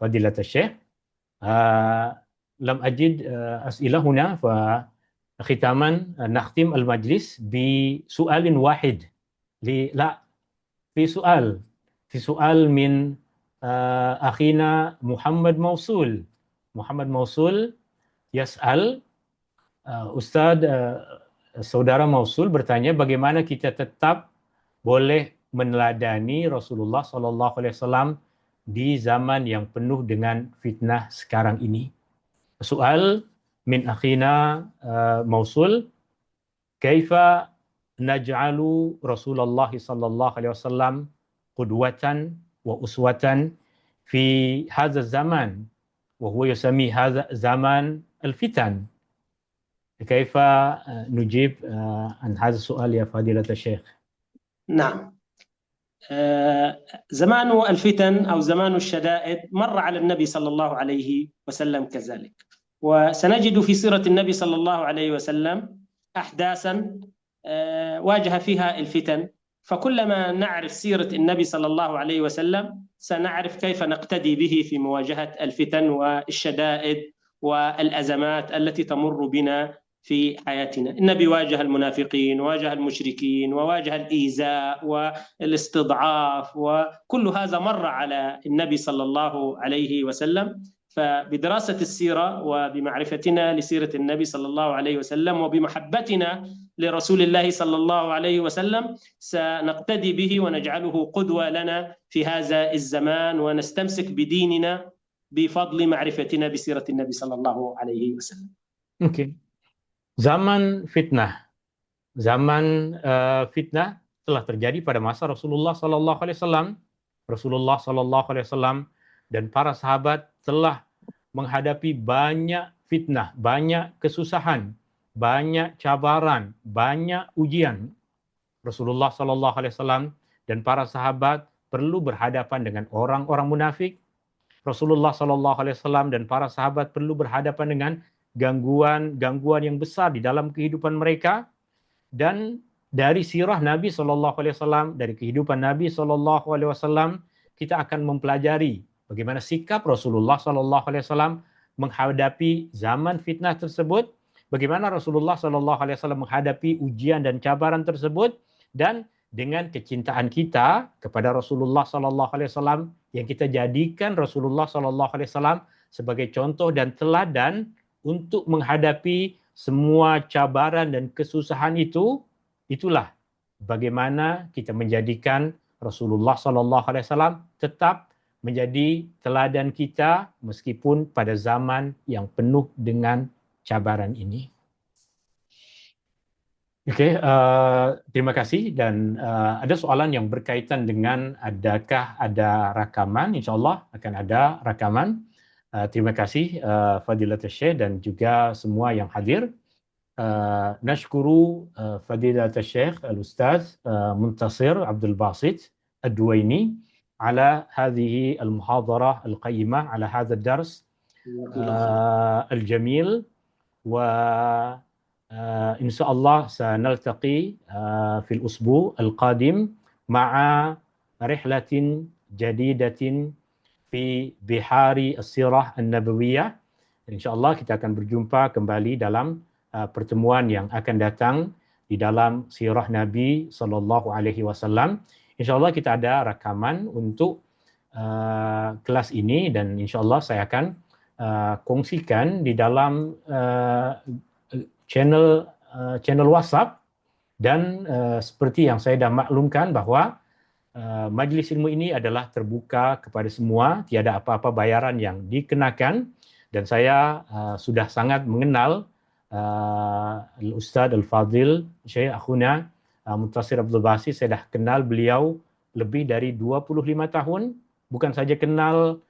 Fadilat Syekh. Lam ajid as'ilah huna, fa khitaman nakhtim al-majlis bi su'alin wahid. Fi su'al min akhina Muhammad Mausul. Muhammad Mausul yas'al, Ustaz, saudara Mausul bertanya bagaimana kita tetap boleh meneladani Rasulullah SAW di zaman yang penuh dengan fitnah sekarang ini. Soal min akhina Mausul, kaifa naj'alu Rasulullah SAW qudwatan wa uswatan fi hadha zaman, wa huwa yusami hadha zaman al-fitan. Kaifa nujib an hadha soal ya Fadilat Syekh?
نعم، زمان الفتن أو زمان الشدائد مر على النبي صلى الله عليه وسلم كذلك، وسنجد في سيرة النبي صلى الله عليه وسلم أحداثا واجه فيها الفتن، فكلما نعرف سيرة النبي صلى الله عليه وسلم سنعرف كيف نقتدي به في مواجهة الفتن والشدائد والأزمات التي تمر بنا في حياتنا. النبي واجه المنافقين، واجه المشركين، وواجه الإيذاء والاستضعاف، وكل هذا مر على النبي صلى الله عليه وسلم. فبدراسة السيرة وبمعرفتنا لسيرة النبي صلى الله عليه وسلم وبمحبتنا لرسول الله صلى الله عليه وسلم سنقتدي به ونجعله قدوة لنا في هذا الزمان، ونستمسك بديننا بفضل معرفتنا بسيرة النبي صلى الله عليه وسلم.
Oke. Zaman fitnah. Zaman fitnah telah terjadi pada masa Rasulullah Sallallahu Alaihi Wasallam. Rasulullah Sallallahu Alaihi Wasallam dan para sahabat telah menghadapi banyak fitnah, banyak kesusahan, banyak cabaran, banyak ujian. Rasulullah Sallallahu Alaihi Wasallam dan para sahabat perlu berhadapan dengan orang-orang munafik. Rasulullah Sallallahu Alaihi Wasallam dan para sahabat perlu berhadapan dengan gangguan yang besar di dalam kehidupan mereka. Dan dari sirah Nabi Sallallahu Alaihi Wasallam, dari kehidupan Nabi Sallallahu Alaihi Wasallam, kita akan mempelajari bagaimana sikap Rasulullah Sallallahu Alaihi Wasallam menghadapi zaman fitnah tersebut, bagaimana Rasulullah Sallallahu Alaihi Wasallam menghadapi ujian dan cabaran tersebut, dan dengan kecintaan kita kepada Rasulullah Sallallahu Alaihi Wasallam yang kita jadikan Rasulullah Sallallahu Alaihi Wasallam sebagai contoh dan teladan untuk menghadapi semua cabaran dan kesusahan itu, itulah bagaimana kita menjadikan Rasulullah Sallallahu Alaihi Wasallam tetap menjadi teladan kita meskipun pada zaman yang penuh dengan cabaran ini. Oke, terima kasih. Dan ada soalan yang berkaitan dengan adakah ada rakaman. InsyaAllah akan ada rakaman. Terima kasih Fadilatul Syekh dan juga semua yang hadir. Nashkuru Fadilatul Syekh Al-Ustaz Muntasir Abdul Basit Ad-Duwaini على هذه المحاضرة القيمة على هذا الدرس الجميل، وإن شاء الله سنلتقي في الأسبوع القادم مع رحلة جديدة في بحار السيرة النبوية. InsyaAllah kita akan berjumpa kembali dalam pertemuan yang akan datang di dalam sirah Nabi Sallallahu Alaihi Wasallam. InsyaAllah kita ada rakaman untuk kelas ini dan insyaAllah saya akan kongsikan di dalam channel WhatsApp. Dan seperti yang saya dah maklumkan bahwa majlis ilmu ini adalah terbuka kepada semua, tiada apa-apa bayaran yang dikenakan, dan saya sudah sangat mengenal Al-Ustaz Al-Fadil Syekh Akhuna Muntasir Abdul Basit. Saya dah kenal beliau lebih dari 25 tahun, bukan saja kenal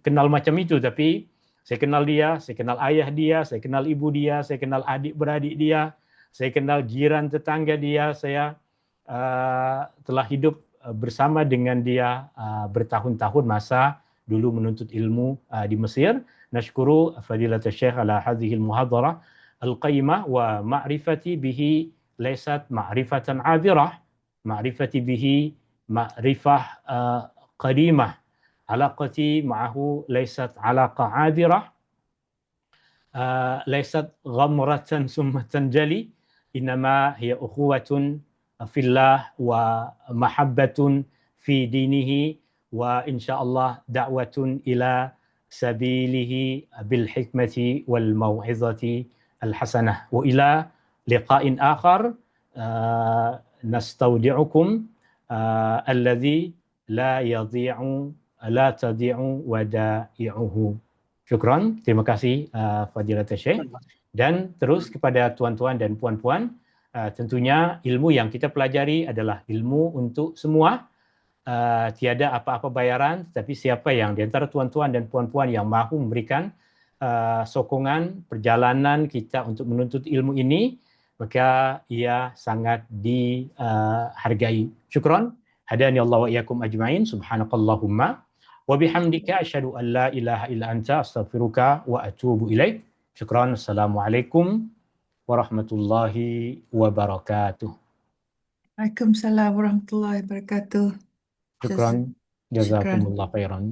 macam itu, tapi saya kenal dia, saya kenal ayah dia, saya kenal ibu dia, saya kenal adik-beradik dia, saya kenal jiran tetangga dia, saya telah hidup bersama dengan dia bertahun-tahun masa dulu menuntut ilmu di Mesir. Nashkuru Fadilatul Syekh ala hadhihi al-muhadharah al-qayyimah wa ma'rifati bihi laysat ma'rifatan 'adirah, ma'rifati bihi ma'rifah qadimah, alaqati ma'ahu laysat 'alaqa 'adirah, laysat ghamratan summa tanjali, innama hiya ukhuwatun fillah wa mahabbatun fi dinihi wa insyaallah da'watun ila sabilihi bil hikmati wal mau'izati al hasanah. Wa ila liqa'in akhar nastaudi'ukum alladhi la yadhi'u la tadhi'u wada'i'uhu. Syukran, terima kasih Fadilatul Syekh. Dan terus kepada tuan-tuan dan puan-puan, tentunya ilmu yang kita pelajari adalah ilmu untuk semua. Tiada apa-apa bayaran, tapi siapa yang di antara tuan-tuan dan puan-puan yang mahu memberikan sokongan perjalanan kita untuk menuntut ilmu ini, maka ia sangat dihargai. Syukran. Hadani Allah wa iyyakum ajma'in. Subhanakallahumma wa bihamdika asyhadu an la ilaha illa anta astaghfiruka wa atubu ilaik. Syukran. Assalamualaikum warahmatullahi wabarakatuh.
Waalaikumsalam warahmatullahi wabarakatuh.
Syukran.
Syukran.
Jazakumullah khairan.